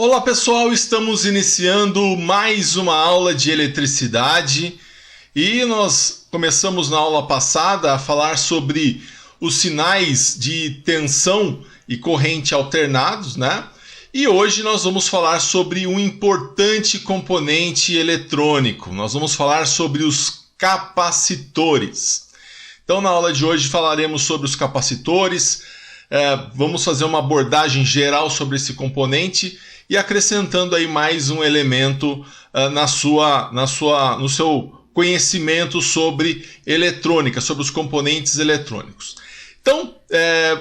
Olá pessoal, estamos iniciando mais uma aula de eletricidade e nós começamos na aula passada a falar sobre os sinais de tensão e corrente alternados, né? E hoje nós vamos falar sobre um importante componente eletrônico, nós vamos falar sobre os capacitores. Então na aula de hoje falaremos sobre os capacitores, vamos fazer uma abordagem geral sobre esse componente e acrescentando aí mais um elemento no seu conhecimento sobre eletrônica, sobre os componentes eletrônicos. Então,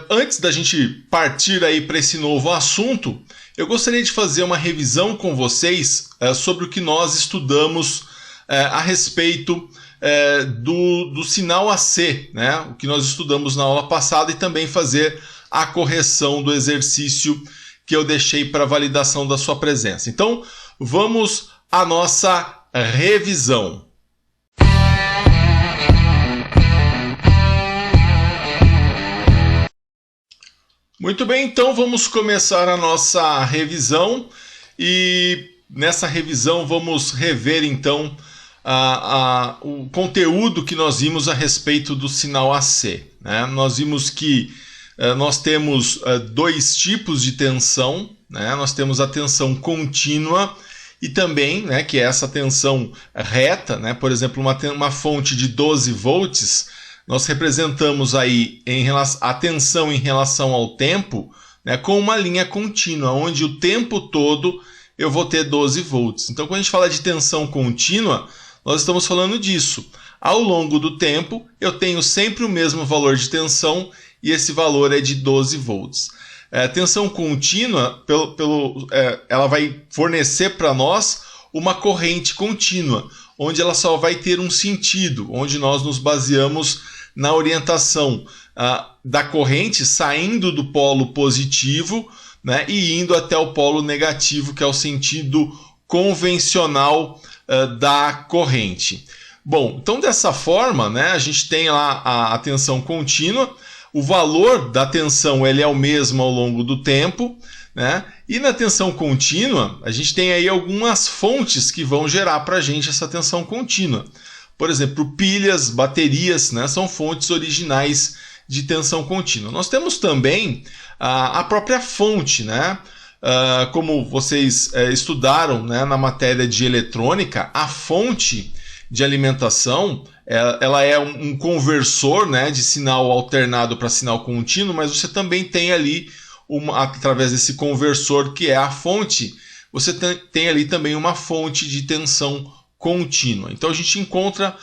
antes da gente partir aí para esse novo assunto, eu gostaria de fazer uma revisão com vocês sobre o que nós estudamos a respeito do sinal AC, né? O que nós estudamos na aula passada, e também fazer a correção do exercício que eu deixei para validação da sua presença. Então, vamos à nossa revisão. Muito bem, então vamos começar a nossa revisão e nessa revisão vamos rever então o conteúdo que nós vimos a respeito do sinal AC, né? Nós vimos que nós temos dois tipos de tensão, né? Nós temos a tensão contínua e também, né, que é essa tensão reta, né? Por exemplo, uma fonte de 12 volts, nós representamos aí a tensão em relação ao tempo, né, com uma linha contínua, onde o tempo todo eu vou ter 12 volts. Então, quando a gente fala de tensão contínua, nós estamos falando disso. Ao longo do tempo, eu tenho sempre o mesmo valor de tensão, e esse valor é de 12 volts. Tensão contínua, ela vai fornecer para nós uma corrente contínua, onde ela só vai ter um sentido, onde nós nos baseamos na orientação da corrente saindo do polo positivo, né, e indo até o polo negativo, que é o sentido convencional da corrente. Bom, então dessa forma, né, a gente tem lá a tensão contínua. O valor da tensão ele é o mesmo ao longo do tempo, né? E na tensão contínua, a gente tem aí algumas fontes que vão gerar para a gente essa tensão contínua. Por exemplo, pilhas, baterias, né, são fontes originais de tensão contínua. Nós temos também a própria fonte, né? Como vocês estudaram, né, na matéria de eletrônica, a fonte de alimentação, ela é um conversor, né, de sinal alternado para sinal contínuo, mas você também tem ali, através desse conversor que é a fonte, você tem ali também uma fonte de tensão contínua. Então a gente encontra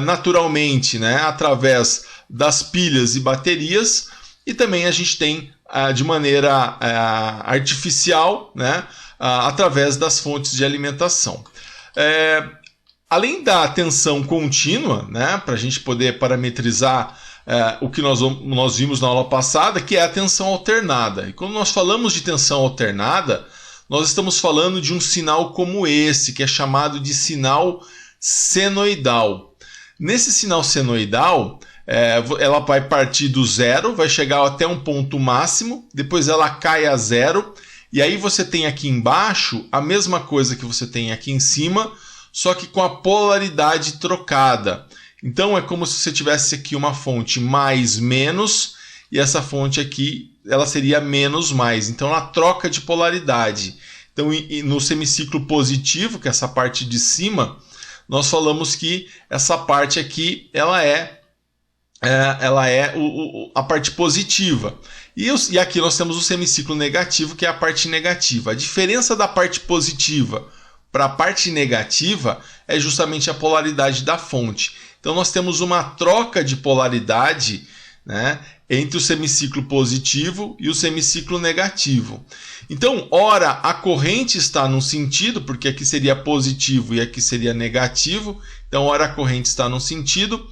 naturalmente, né, através das pilhas e baterias, e também a gente tem de maneira artificial, né, através das fontes de alimentação. Além da tensão contínua, né, para a gente poder parametrizar o que nós vimos na aula passada, que é a tensão alternada. E quando nós falamos de tensão alternada, nós estamos falando de um sinal como esse, que é chamado de sinal senoidal. Nesse sinal senoidal, ela vai partir do zero, vai chegar até um ponto máximo, depois ela cai a zero, e aí você tem aqui embaixo a mesma coisa que você tem aqui em cima, só que com a polaridade trocada. Então é como se você tivesse aqui uma fonte mais menos, e essa fonte aqui ela seria menos mais. Então ela troca de polaridade. Então no semiciclo positivo, que é essa parte de cima, nós falamos que essa parte aqui ela é a parte positiva. E aqui nós temos o semiciclo negativo, que é a parte negativa. A diferença da parte positiva para a parte negativa é justamente a polaridade da fonte. Então nós temos uma troca de polaridade, né, entre o semiciclo positivo e o semiciclo negativo. Então, ora a corrente está num sentido, porque aqui seria positivo e aqui seria negativo. Então, ora a corrente está num sentido,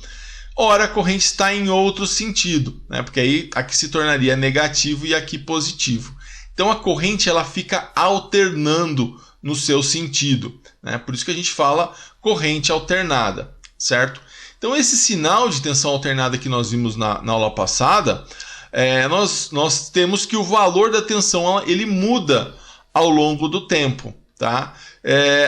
ora a corrente está em outro sentido, né, porque aí aqui se tornaria negativo e aqui positivo. Então a corrente ela fica alternando no seu sentido, né? Por isso que a gente fala corrente alternada, certo? Então esse sinal de tensão alternada que nós vimos na aula passada, nós temos que o valor da tensão ele muda ao longo do tempo, tá?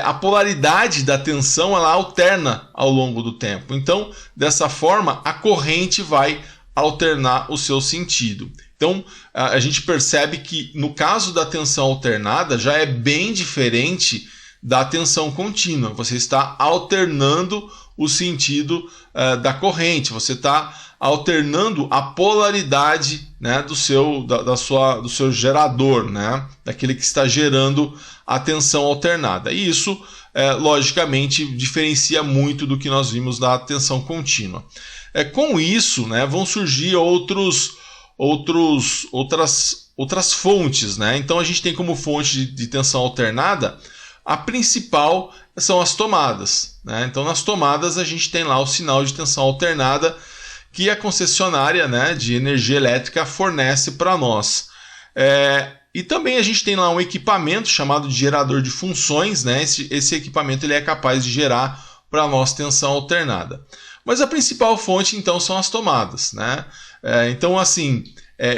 A polaridade da tensão ela alterna ao longo do tempo. Então, dessa forma, a corrente vai alternar o seu sentido. Então, a gente percebe que no caso da tensão alternada já é bem diferente da tensão contínua. Você está alternando o sentido da corrente, você está alternando a polaridade, né, do seu gerador, né, daquele que está gerando a tensão alternada. E isso, logicamente, diferencia muito do que nós vimos da tensão contínua. Com isso, né, vão surgir outras fontes, né? Então a gente tem como fonte de tensão alternada, a principal são as tomadas, né? Então nas tomadas a gente tem lá o sinal de tensão alternada que a concessionária, né, de energia elétrica fornece para nós. E também a gente tem lá um equipamento chamado de gerador de funções, né? Esse equipamento ele é capaz de gerar para nós tensão alternada. Mas a principal fonte então são as tomadas, né? Então assim,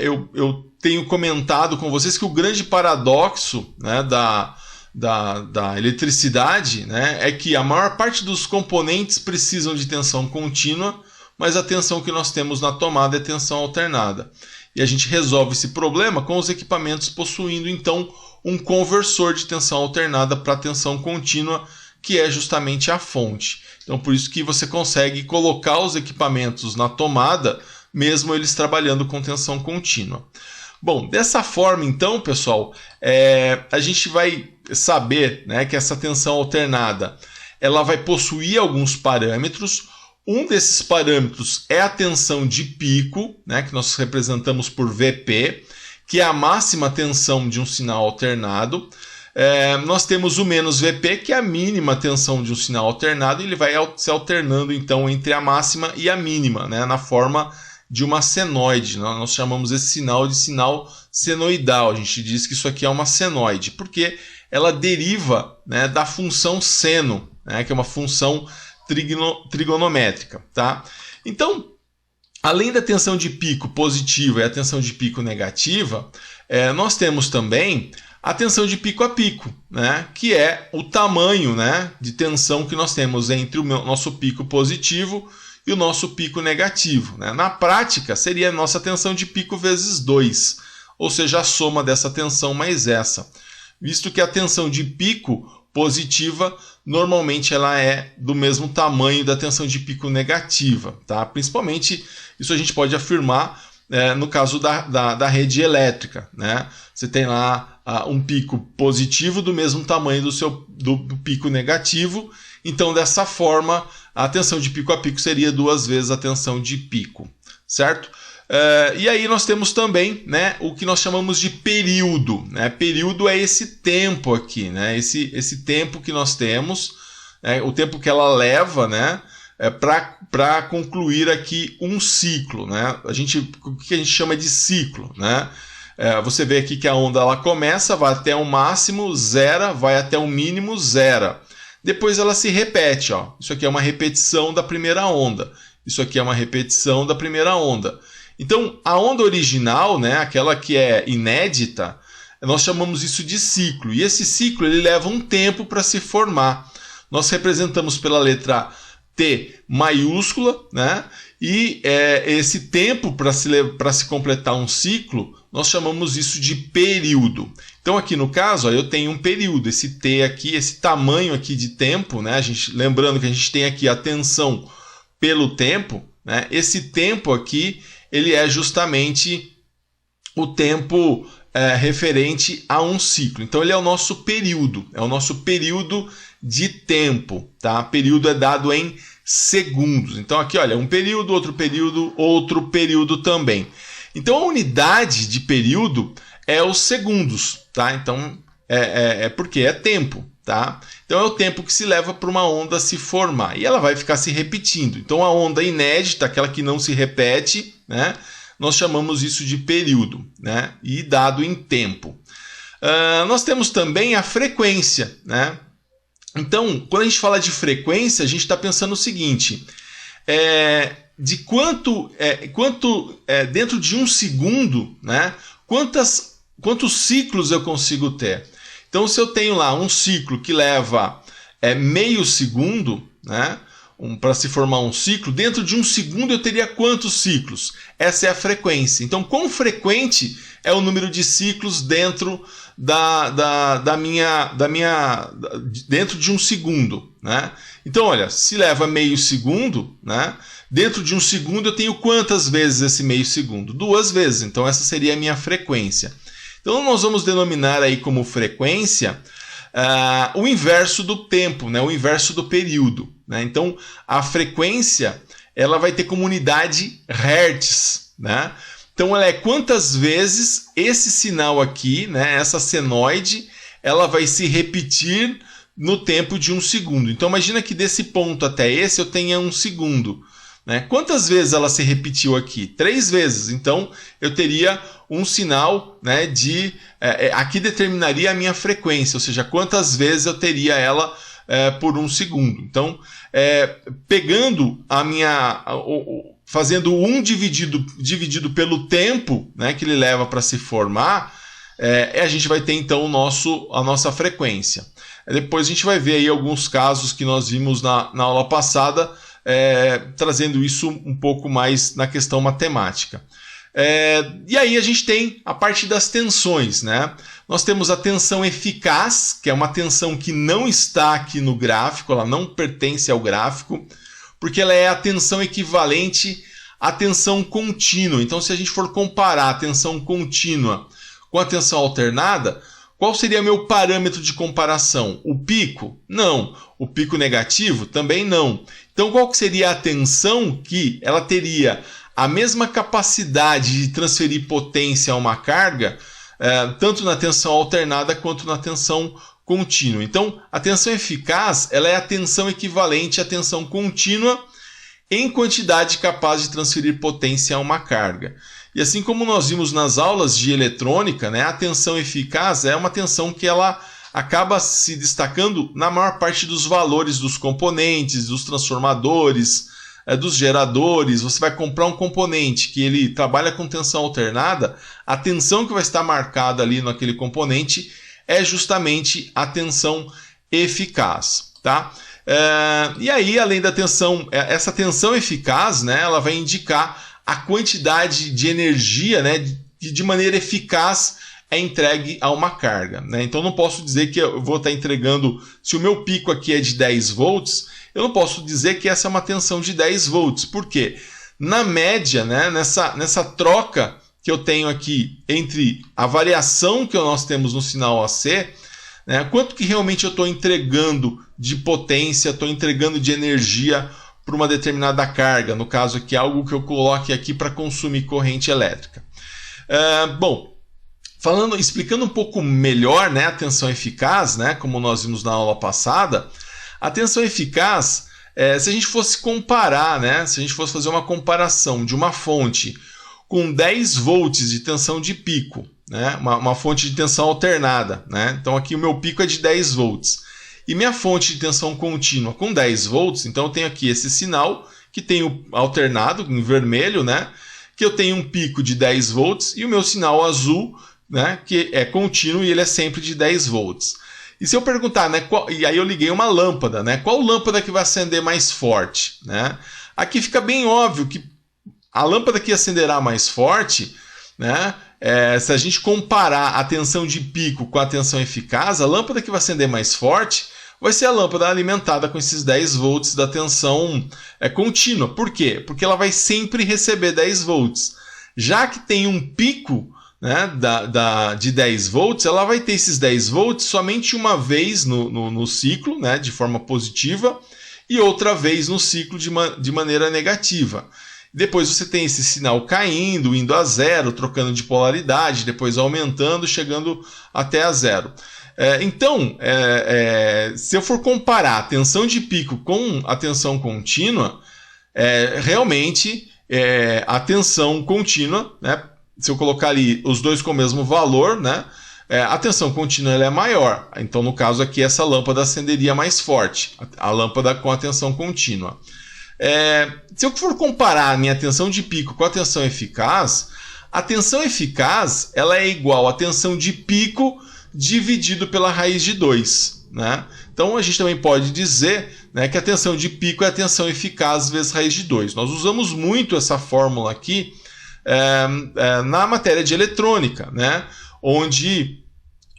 eu tenho comentado com vocês que o grande paradoxo, né, da eletricidade, né, é que a maior parte dos componentes precisam de tensão contínua, mas a tensão que nós temos na tomada é tensão alternada. E a gente resolve esse problema com os equipamentos possuindo então um conversor de tensão alternada para tensão contínua, que é justamente a fonte. Então por isso que você consegue colocar os equipamentos na tomada, mesmo eles trabalhando com tensão contínua. Bom, dessa forma então, pessoal, a gente vai saber, né, que essa tensão alternada ela vai possuir alguns parâmetros. Um desses parâmetros é a tensão de pico, né, que nós representamos por Vp, que é a máxima tensão de um sinal alternado. Nós temos o menos Vp, que é a mínima tensão de um sinal alternado, e ele vai se alternando então entre a máxima e a mínima, né, na forma de uma senoide. Nós chamamos esse sinal de sinal senoidal. A gente diz que isso aqui é uma senoide, porque ela deriva, né, da função seno, né, que é uma função trigonométrica, tá? Então, além da tensão de pico positiva e a tensão de pico negativa, nós temos também a tensão de pico a pico, né, que é o tamanho, né, de tensão que nós temos entre o nosso pico positivo e o nosso pico negativo, né? Na prática, seria a nossa tensão de pico vezes 2, ou seja, a soma dessa tensão mais essa. Visto que a tensão de pico positiva, normalmente ela é do mesmo tamanho da tensão de pico negativa, tá? Principalmente, isso a gente pode afirmar no caso da rede elétrica, né? Você tem lá um pico positivo do mesmo tamanho do pico negativo, então dessa forma a tensão de pico a pico seria 2 vezes a tensão de pico, certo? E aí nós temos também, né, o que nós chamamos de período, né? Período é esse tempo aqui, né? Esse tempo que nós temos, o tempo que ela leva, né, para concluir aqui um ciclo, né? O que a gente chama de ciclo, né? Você vê aqui que a onda ela começa, vai até o máximo, zera, vai até o mínimo, zera. Depois ela se repete, ó. Isso aqui é uma repetição da primeira onda. Isso aqui é uma repetição da primeira onda. Então, a onda original, né, aquela que é inédita, nós chamamos isso de ciclo. E esse ciclo ele leva um tempo para se formar. Nós representamos pela letra T maiúscula, né? E esse tempo para se completar um ciclo, nós chamamos isso de período. Então aqui no caso, ó, eu tenho um período, esse T aqui, esse tamanho aqui de tempo, né? Lembrando que a gente tem aqui a tensão pelo tempo, né? Esse tempo aqui, ele é justamente o tempo referente a um ciclo. Então ele é o nosso período de tempo, tá? Período é dado em segundos. Então aqui, olha, um período, outro período também. Então a unidade de período é os segundos, tá? Então porque é tempo, tá? Então é o tempo que se leva para uma onda se formar e ela vai ficar se repetindo. Então a onda inédita, aquela que não se repete, né? Nós chamamos isso de período, né? E dado em tempo. Nós temos também a frequência, né? Então, quando a gente fala de frequência, a gente está pensando o seguinte: de quanto dentro de um segundo, né? Quantos ciclos eu consigo ter? Então, se eu tenho lá um ciclo que leva meio segundo, né, para se formar um ciclo, dentro de um segundo eu teria quantos ciclos? Essa é a frequência. Então, quão frequente é o número de ciclos dentro dentro de um segundo, né? Então, olha, se leva meio segundo, né? Dentro de um segundo eu tenho quantas vezes esse meio segundo? 2 vezes. Então, essa seria a minha frequência. Então, nós vamos denominar aí como frequência o inverso do tempo, né? O inverso do período, né? Então, a frequência ela vai ter como unidade hertz, né? Então, ela é quantas vezes esse sinal aqui, né? Essa senoide, ela vai se repetir no tempo de um segundo. Então, imagina que desse ponto até esse eu tenha um segundo, né? Quantas vezes ela se repetiu aqui? 3 vezes. Então, eu teria um sinal, né, aqui determinaria a minha frequência, ou seja, quantas vezes eu teria ela por um segundo. Então, pegando fazendo 1 dividido pelo tempo, né, que ele leva para se formar, a gente vai ter então a nossa frequência. Depois a gente vai ver aí alguns casos que nós vimos na aula passada, trazendo isso um pouco mais na questão matemática. E aí a gente tem a parte das tensões, né? Nós temos a tensão eficaz, que é uma tensão que não está aqui no gráfico, ela não pertence ao gráfico, porque ela é a tensão equivalente à tensão contínua. Então, se a gente for comparar a tensão contínua com a tensão alternada, qual seria meu parâmetro de comparação? O pico? Não. O pico negativo? Também não. Então, qual que seria a tensão que ela teria a mesma capacidade de transferir potência a uma carga, tanto na tensão alternada quanto na tensão contínua? Então, a tensão eficaz ela é a tensão equivalente à tensão contínua em quantidade capaz de transferir potência a uma carga. E assim como nós vimos nas aulas de eletrônica, né, a tensão eficaz é uma tensão que ela acaba se destacando na maior parte dos valores dos componentes, dos transformadores, dos geradores. Você vai comprar um componente que ele trabalha com tensão alternada, a tensão que vai estar marcada ali naquele componente é justamente a tensão eficaz, tá? E aí, além da tensão, essa tensão eficaz, né, ela vai indicar a quantidade de energia, né, que de maneira eficaz é entregue a uma carga, né? Então, não posso dizer que eu vou estar entregando, se o meu pico aqui é de 10 volts, eu não posso dizer que essa é uma tensão de 10 volts. Por quê? Na média, né, nessa troca que eu tenho aqui entre a variação que nós temos no sinal AC, né, quanto que realmente eu estou entregando de potência, estou entregando de energia para uma determinada carga, no caso aqui, algo que eu coloque aqui para consumir corrente elétrica. Bom, explicando um pouco melhor, né, a tensão eficaz, né, como nós vimos na aula passada, a tensão eficaz, se a gente fosse comparar, né, se a gente fosse fazer uma comparação de uma fonte com 10 volts de tensão de pico, né, uma fonte de tensão alternada, né, então aqui o meu pico é de 10 volts, e minha fonte de tensão contínua com 10 volts, então eu tenho aqui esse sinal que tem o alternado em vermelho, né, que eu tenho um pico de 10 volts, e o meu sinal azul, né, que é contínuo e ele é sempre de 10 volts. E se eu perguntar, né, e aí eu liguei uma lâmpada, né, qual lâmpada que vai acender mais forte? Né? Aqui fica bem óbvio que a lâmpada que acenderá mais forte, né, se a gente comparar a tensão de pico com a tensão eficaz, a lâmpada que vai acender mais forte vai ser a lâmpada alimentada com esses 10 volts da tensão contínua. Por quê? Porque ela vai sempre receber 10 volts. Já que tem um pico, né, de 10 volts, ela vai ter esses 10 volts somente uma vez no ciclo, né, de forma positiva, e outra vez no ciclo de maneira negativa. Depois você tem esse sinal caindo, indo a zero, trocando de polaridade, depois aumentando, chegando até a zero. Então, se eu for comparar a tensão de pico com a tensão contínua, realmente a tensão contínua, né, se eu colocar ali os dois com o mesmo valor, né, a tensão contínua ela é maior. Então, no caso aqui, essa lâmpada acenderia mais forte, a lâmpada com a tensão contínua. Se eu for comparar a minha tensão de pico com a tensão eficaz, a tensão eficaz ela é igual à tensão de pico dividido pela raiz de 2. Né? Então a gente também pode dizer, né, que a tensão de pico é a tensão eficaz vezes raiz de 2. Nós usamos muito essa fórmula aqui na matéria de eletrônica, né, onde,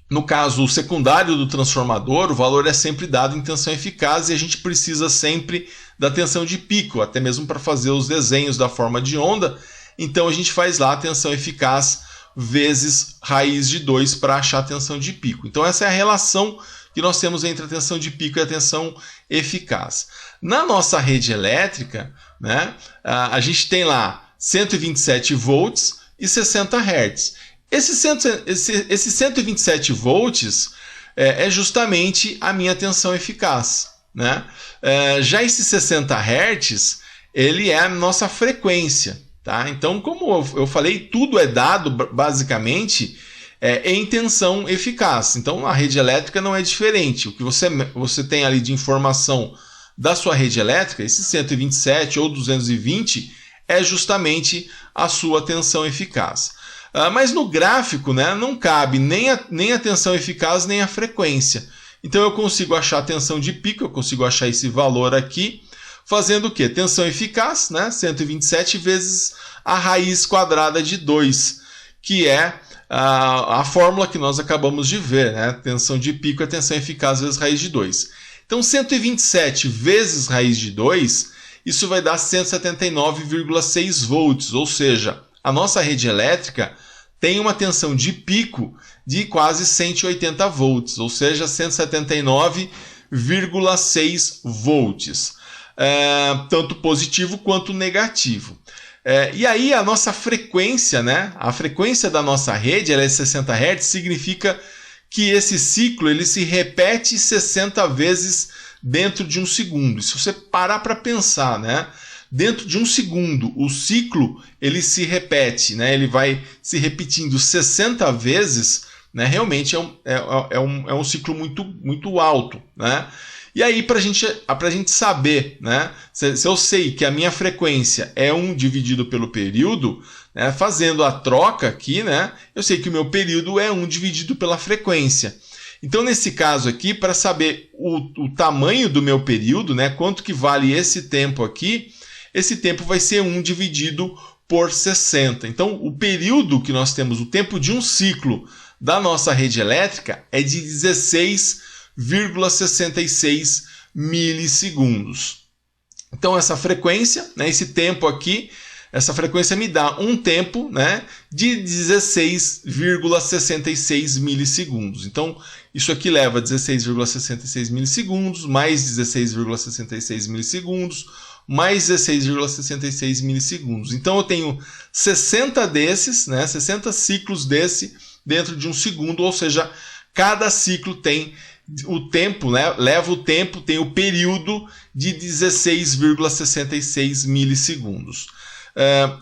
no caso, o secundário do transformador, o valor é sempre dado em tensão eficaz e a gente precisa sempre da tensão de pico, até mesmo para fazer os desenhos da forma de onda. Então a gente faz lá a tensão eficaz vezes raiz de 2 para achar a tensão de pico. Então essa é a relação que nós temos entre a tensão de pico e a tensão eficaz. Na nossa rede elétrica, né, a gente tem lá 127 volts e 60 Hz. Esse 127 volts é justamente a minha tensão eficaz. Né? Já esse 60 Hz, ele é a nossa frequência. Tá? Então, como eu falei, tudo é dado basicamente em tensão eficaz. Então, a rede elétrica não é diferente. O que você tem ali de informação da sua rede elétrica, esse 127 ou 220, é justamente a sua tensão eficaz. Mas no gráfico, né, não cabe nem a tensão eficaz nem a frequência. Então eu consigo achar a tensão de pico, eu consigo achar esse valor aqui, fazendo o quê? Tensão eficaz, né, 127 vezes a raiz quadrada de 2, que é a fórmula que nós acabamos de ver. Né? Tensão de pico é tensão eficaz vezes raiz de 2. Então 127 vezes raiz de 2, isso vai dar 179,6 volts, ou seja, a nossa rede elétrica tem uma tensão de pico de quase 180 volts, ou seja, 179,6 volts, tanto positivo quanto negativo. E aí a nossa frequência, né? A frequência da nossa rede, ela é 60 Hz, significa que esse ciclo ele se repete 60 vezes dentro de um segundo. Se você parar para pensar, né? Dentro de um segundo, o ciclo ele se repete, né? Ele vai se repetindo 60 vezes, né? Realmente é um ciclo muito alto, né? E aí, para a gente saber, né? Se eu sei que a minha frequência é 1 dividido pelo período, né? Fazendo a troca aqui, né? Eu sei que o meu período é 1 dividido pela frequência. Então, nesse caso aqui, para saber o tamanho do meu período, né? Quanto que vale esse tempo aqui, esse tempo vai ser 1 dividido por 60. Então, o período que nós temos, o tempo de um ciclo da nossa rede elétrica é de 16,66 milissegundos. Então, essa frequência, né, esse tempo aqui, essa frequência me dá um tempo, né, de 16,66 milissegundos. Então, isso aqui leva 16,66 milissegundos, mais 16,66 milissegundos, mais 16,66 milissegundos. Então, eu tenho 60 desses, né, 60 ciclos desse dentro de um segundo, ou seja, cada ciclo tem o tempo, né, leva o tempo, tem o período de 16,66 milissegundos.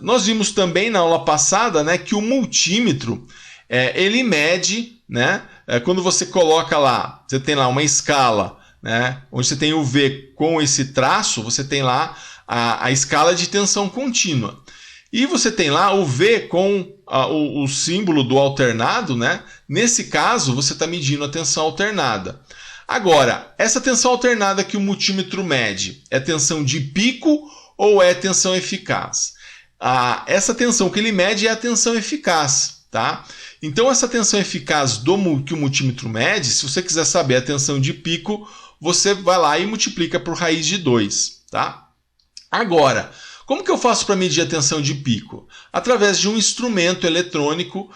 Nós vimos também na aula passada, né, que o multímetro ele mede, né, quando você coloca lá, você tem lá uma escala, né, onde você tem o V com esse traço, você tem lá a escala de tensão contínua. E você tem lá o V com o símbolo do alternado, né? Nesse caso, você está medindo a tensão alternada. Agora, essa tensão alternada que o multímetro mede é tensão de pico ou é tensão eficaz? Essa tensão que ele mede é a tensão eficaz, tá? Então, essa tensão eficaz que o multímetro mede, se você quiser saber a tensão de pico, você vai lá e multiplica por raiz de 2, tá? Agora, como que eu faço para medir a tensão de pico? Através de um instrumento eletrônico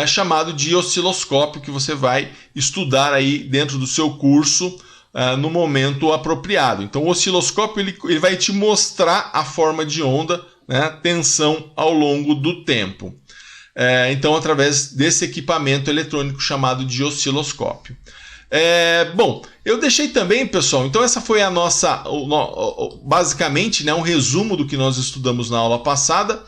chamado de osciloscópio, que você vai estudar aí dentro do seu curso no momento apropriado. Então, o osciloscópio ele vai te mostrar a forma de onda, né, tensão ao longo do tempo. Então, através desse equipamento eletrônico chamado de osciloscópio. Bom, eu deixei também, pessoal, então essa foi a nossa, basicamente, né, um resumo do que nós estudamos na aula passada,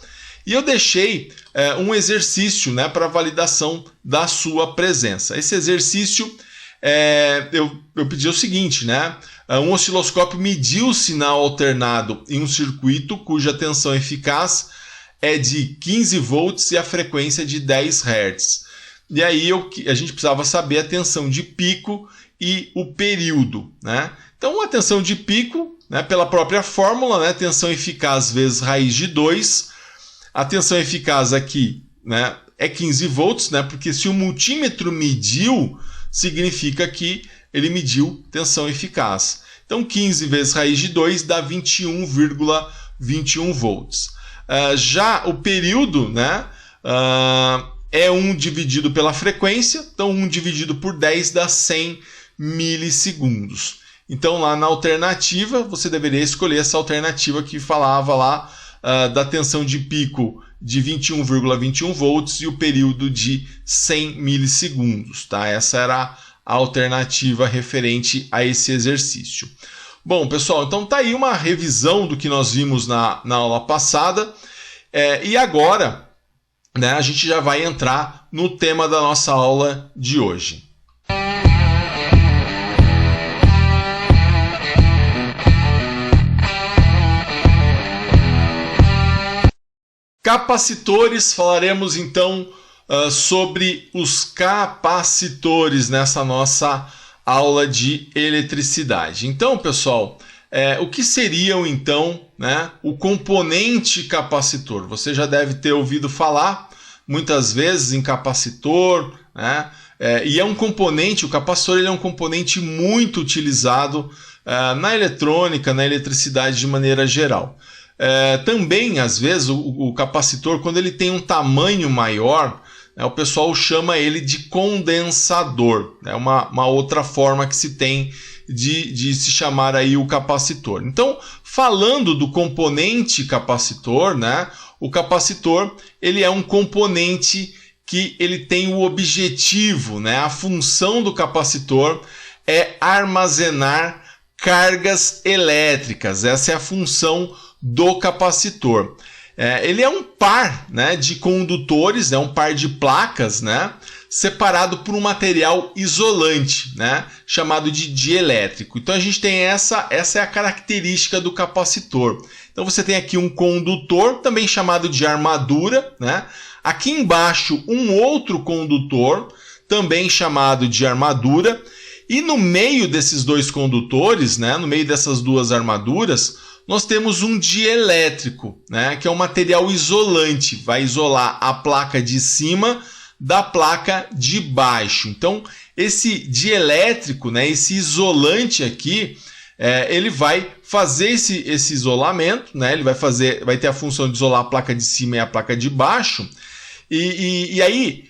e eu deixei um exercício, né, para validação da sua presença. Esse exercício, eu pedi o seguinte, né, um osciloscópio mediu o sinal alternado em um circuito cuja tensão eficaz é de 15 volts e a frequência de 10 Hz. e aí a gente precisava saber a tensão de pico e o período, né? Então a tensão de pico, né, pela própria fórmula, né, tensão eficaz vezes raiz de 2, a tensão eficaz aqui, né, é 15 volts, né, porque se o multímetro mediu, significa que ele mediu tensão eficaz. Então 15 vezes raiz de 2 dá 21,21 volts. Já o período, né, é 1 dividido pela frequência, então 1 dividido por 10 dá 100 milissegundos. Então lá na alternativa, você deveria escolher essa alternativa que falava lá da tensão de pico de 21,21 volts e o período de 100 milissegundos. Tá? Essa era a alternativa referente a esse exercício. Bom, pessoal, então tá aí uma revisão do que nós vimos na aula passada. E agora, né, a gente já vai entrar no tema da nossa aula de hoje. Capacitores, falaremos então sobre os capacitores nessa nossa aula de eletricidade. Então, pessoal, o que seriam então, né, o componente capacitor? Você já deve ter ouvido falar muitas vezes em capacitor, né? E é um componente, o capacitor ele é um componente muito utilizado na eletrônica, na eletricidade de maneira geral. Também, às vezes, o capacitor, quando ele tem um tamanho maior, o pessoal chama ele de condensador. É uma outra forma que se tem de se chamar aí o capacitor. Então, falando do componente capacitor, né, o capacitor ele é um componente que ele tem o objetivo, né, a função do capacitor é armazenar cargas elétricas. Essa é a função do capacitor. Ele é um par, né, de condutores, um par de placas, né, separado por um material isolante, né, chamado de dielétrico. Então a gente tem essa é a característica do capacitor. Então você tem aqui um condutor, também chamado de armadura, né? Aqui embaixo um outro condutor, também chamado de armadura, e no meio desses dois condutores, né, no meio dessas duas armaduras, nós temos um dielétrico, né, que é um material isolante, vai isolar a placa de cima da placa de baixo. Então, esse dielétrico, né, esse isolante aqui, ele vai fazer esse isolamento, né, ele vai ter a função de isolar a placa de cima e a placa de baixo, e aí,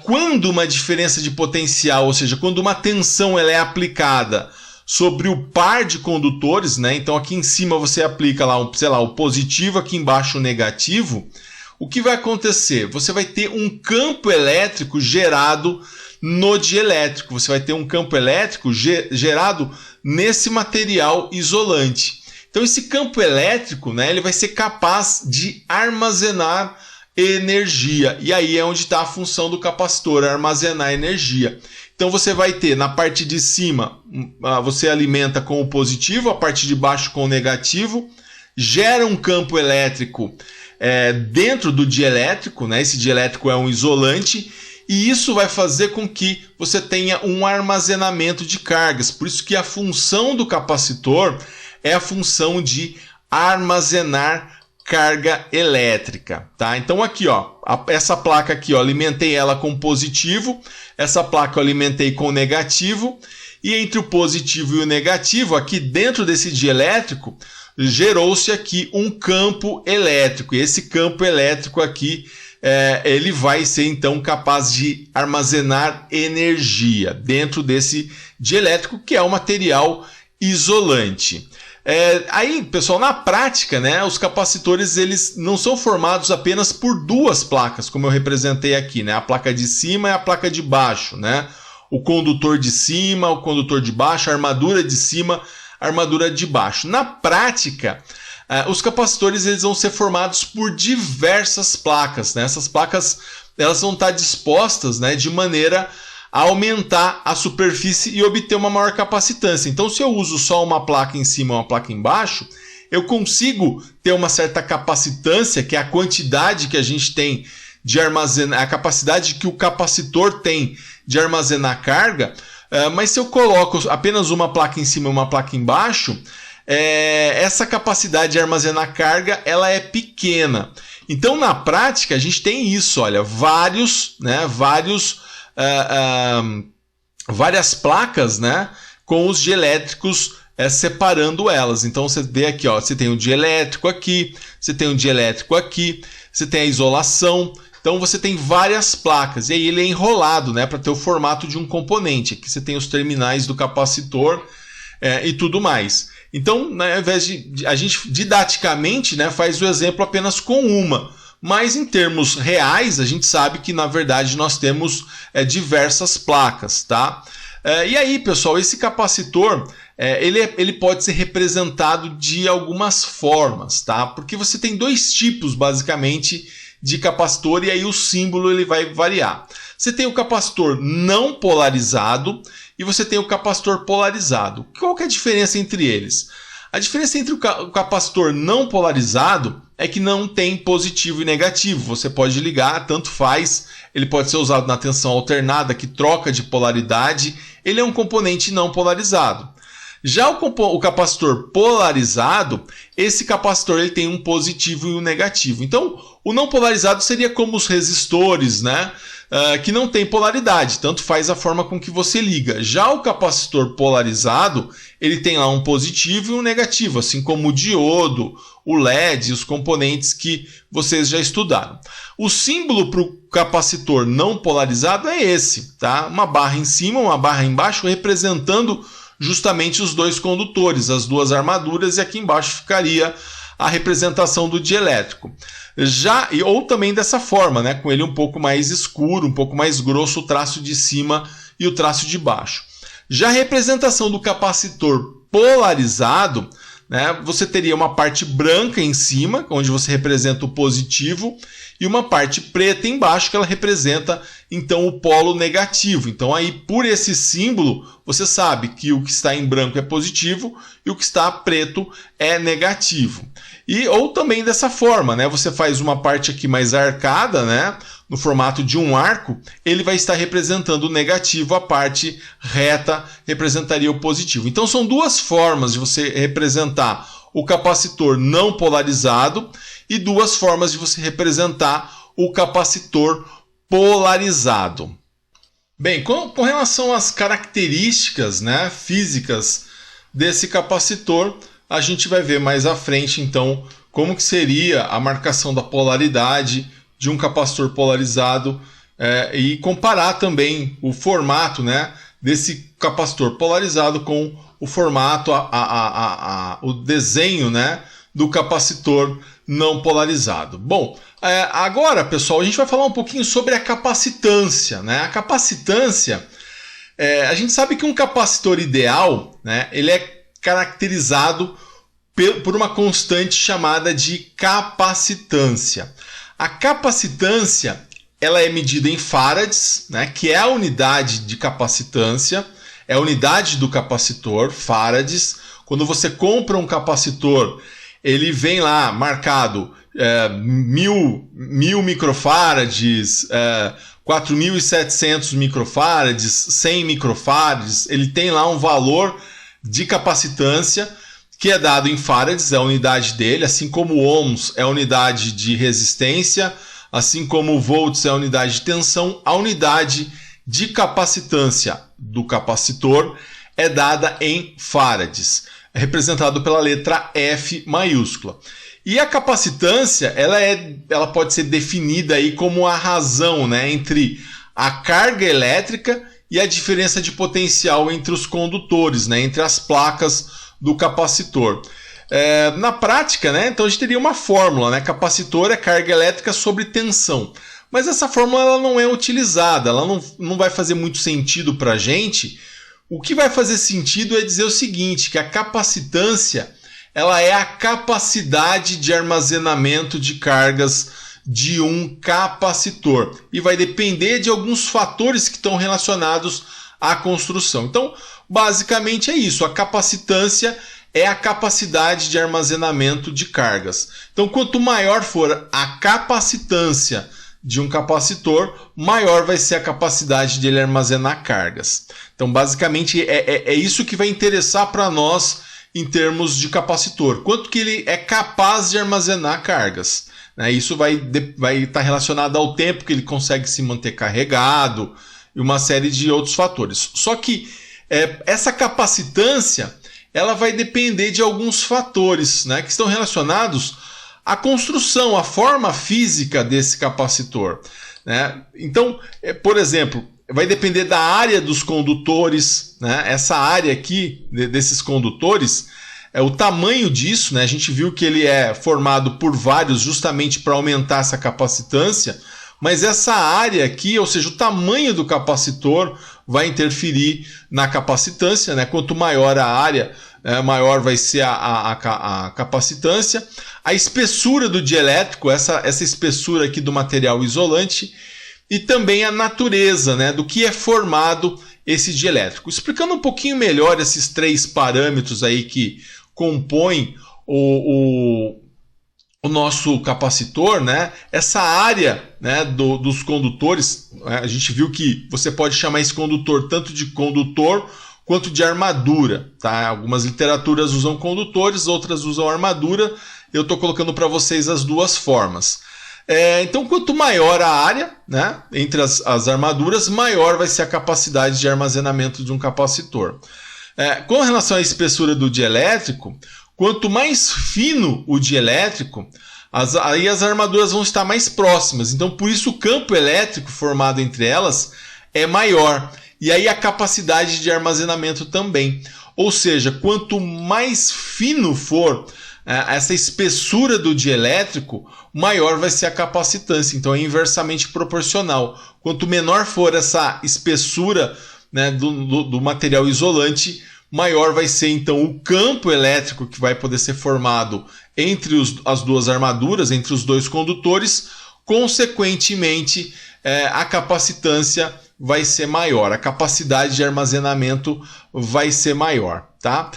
quando uma diferença de potencial, ou seja, quando uma tensão ela é aplicada sobre o par de condutores, né? Então aqui em cima você aplica lá, o positivo, aqui embaixo o negativo. O que vai acontecer? Você vai ter um campo elétrico gerado no dielétrico. Você vai ter um campo elétrico gerado nesse material isolante. Então esse campo elétrico, né, ele vai ser capaz de armazenar energia. E aí é onde está a função do capacitor, armazenar energia. Então você vai ter na parte de cima, você alimenta com o positivo, a parte de baixo com o negativo, gera um campo elétrico dentro do dielétrico, né? Esse dielétrico é um isolante, e isso vai fazer com que você tenha um armazenamento de cargas. Por isso que a função do capacitor é a função de armazenar carga elétrica, tá? Então aqui, ó, essa placa aqui, ó, alimentei ela com positivo, essa placa eu alimentei com negativo, e entre o positivo e o negativo, aqui dentro desse dielétrico, gerou-se aqui um campo elétrico, e esse campo elétrico aqui, ele vai ser então capaz de armazenar energia dentro desse dielétrico, que é o material isolante. Aí, pessoal, na prática, né, os capacitores eles não são formados apenas por duas placas, como eu representei aqui, né, a placa de cima e a placa de baixo, né, o condutor de cima, o condutor de baixo, a armadura de cima, a armadura de baixo. Na prática, os capacitores eles vão ser formados por diversas placas, né? Essas placas elas vão estar dispostas, né, de maneira a aumentar a superfície e obter uma maior capacitância. Então, se eu uso só uma placa em cima e uma placa embaixo, eu consigo ter uma certa capacitância, que é a quantidade que a gente tem de armazenar, a capacidade que o capacitor tem de armazenar carga, mas se eu coloco apenas uma placa em cima e uma placa embaixo, essa capacidade de armazenar carga ela é pequena. Então, na prática, a gente tem isso, olha, várias placas, né, com os dielétricos separando elas. Então, você vê aqui, ó, você tem o dielétrico aqui, você tem o dielétrico aqui, você tem a isolação. Então, você tem várias placas. E aí ele é enrolado, né, para ter o formato de um componente. Aqui você tem os terminais do capacitor e tudo mais. Então, né, ao invés de a gente didaticamente, né, faz o exemplo apenas com uma. Mas em termos reais, a gente sabe que na verdade nós temos diversas placas, tá? E aí, pessoal, esse capacitor ele pode ser representado de algumas formas, tá? Porque você tem dois tipos, basicamente, de capacitor e aí o símbolo ele vai variar. Você tem o capacitor não polarizado e você tem o capacitor polarizado. Qual que é a diferença entre eles? A diferença entre o capacitor não polarizado é que não tem positivo e negativo. Você pode ligar, tanto faz. Ele pode ser usado na tensão alternada, que troca de polaridade. Ele é um componente não polarizado. Já o capacitor polarizado, esse capacitor ele tem um positivo e um negativo. Então, o não polarizado seria como os resistores, né? Que não tem polaridade, tanto faz a forma com que você liga. Já o capacitor polarizado, ele tem lá um positivo e um negativo, assim como o diodo, o LED, os componentes que vocês já estudaram. O símbolo para o capacitor não polarizado é esse, tá? Uma barra em cima, uma barra embaixo, representando justamente os dois condutores, as duas armaduras, e aqui embaixo ficaria a representação do dielétrico. Ou também dessa forma, né, com ele um pouco mais escuro, um pouco mais grosso, o traço de cima e o traço de baixo. Já a representação do capacitor polarizado, né, você teria uma parte branca em cima, onde você representa o positivo, e uma parte preta embaixo, que ela representa então o polo negativo. Então aí, por esse símbolo, você sabe que o que está em branco é positivo e o que está preto é negativo. Ou também dessa forma, né? Você faz uma parte aqui mais arcada, né? No formato de um arco, ele vai estar representando o negativo, a parte reta representaria o positivo. Então são duas formas de você representar o capacitor não polarizado e duas formas de você representar o capacitor polarizado. Bem, com relação às características, né, físicas desse capacitor, a gente vai ver mais à frente, então, como que seria a marcação da polaridade de um capacitor polarizado e comparar também o formato, né, desse capacitor polarizado com o formato, o desenho, né, do capacitor não polarizado. Bom, agora, pessoal, a gente vai falar um pouquinho sobre a capacitância, né? A capacitância, a gente sabe que um capacitor ideal, né, ele é caracterizado por uma constante chamada de capacitância. A capacitância ela é medida em farads, né, que é a unidade de capacitância, é a unidade do capacitor, farads. Quando você compra um capacitor, ele vem lá marcado 1000 microfarads, 4.700 microfarads, 100 microfarads. Ele tem lá um valor de capacitância que é dado em farads, é a unidade dele, assim como ohms é a unidade de resistência, assim como volts é a unidade de tensão, a unidade de capacitância do capacitor é dada em farads, representado pela letra F maiúscula. E a capacitância ela pode ser definida aí como a razão, né, entre a carga elétrica e a diferença de potencial entre os condutores, né, entre as placas do capacitor. Na prática, né, então a gente teria uma fórmula, né, capacitor é carga elétrica sobre tensão. Mas essa fórmula ela não é utilizada, ela não vai fazer muito sentido para a gente. O que vai fazer sentido é dizer o seguinte, que a capacitância ela é a capacidade de armazenamento de cargas de um capacitor e vai depender de alguns fatores que estão relacionados à construção. Então, basicamente é isso, a capacitância é a capacidade de armazenamento de cargas. Então, quanto maior for a capacitância de um capacitor, maior vai ser a capacidade dele armazenar cargas. Então, basicamente, é isso que vai interessar para nós em termos de capacitor. Quanto que ele é capaz de armazenar cargas. Né? Isso vai estar relacionado ao tempo que ele consegue se manter carregado e uma série de outros fatores. Só que essa capacitância ela vai depender de alguns fatores, né, que estão relacionados à construção, à forma física desse capacitor. Né? Então, por exemplo, vai depender da área dos condutores, né? Essa área aqui desses condutores, o tamanho disso, né? A gente viu que ele é formado por vários justamente para aumentar essa capacitância, mas essa área aqui, ou seja, o tamanho do capacitor vai interferir na capacitância, né? Quanto maior a área, maior vai ser a capacitância. A espessura do dielétrico, essa espessura aqui do material isolante, e também a natureza, né, do que é formado esse dielétrico. Explicando um pouquinho melhor esses três parâmetros aí que compõem o nosso capacitor, né, essa área, né, dos condutores, a gente viu que você pode chamar esse condutor tanto de condutor quanto de armadura. Tá? Algumas literaturas usam condutores, outras usam armadura. Eu estou colocando para vocês as duas formas. Então, quanto maior a área, né, entre as armaduras, maior vai ser a capacidade de armazenamento de um capacitor. Com relação à espessura do dielétrico, quanto mais fino o dielétrico, aí as armaduras vão estar mais próximas. Então, por isso o campo elétrico formado entre elas é maior. E aí a capacidade de armazenamento também. Ou seja, quanto mais fino for essa espessura do dielétrico, maior vai ser a capacitância. Então é inversamente proporcional. Quanto menor for essa espessura, né, do material isolante, maior vai ser então o campo elétrico que vai poder ser formado entre as duas armaduras, entre os dois condutores. Consequentemente, a capacitância vai ser maior, a capacidade de armazenamento vai ser maior. Tá?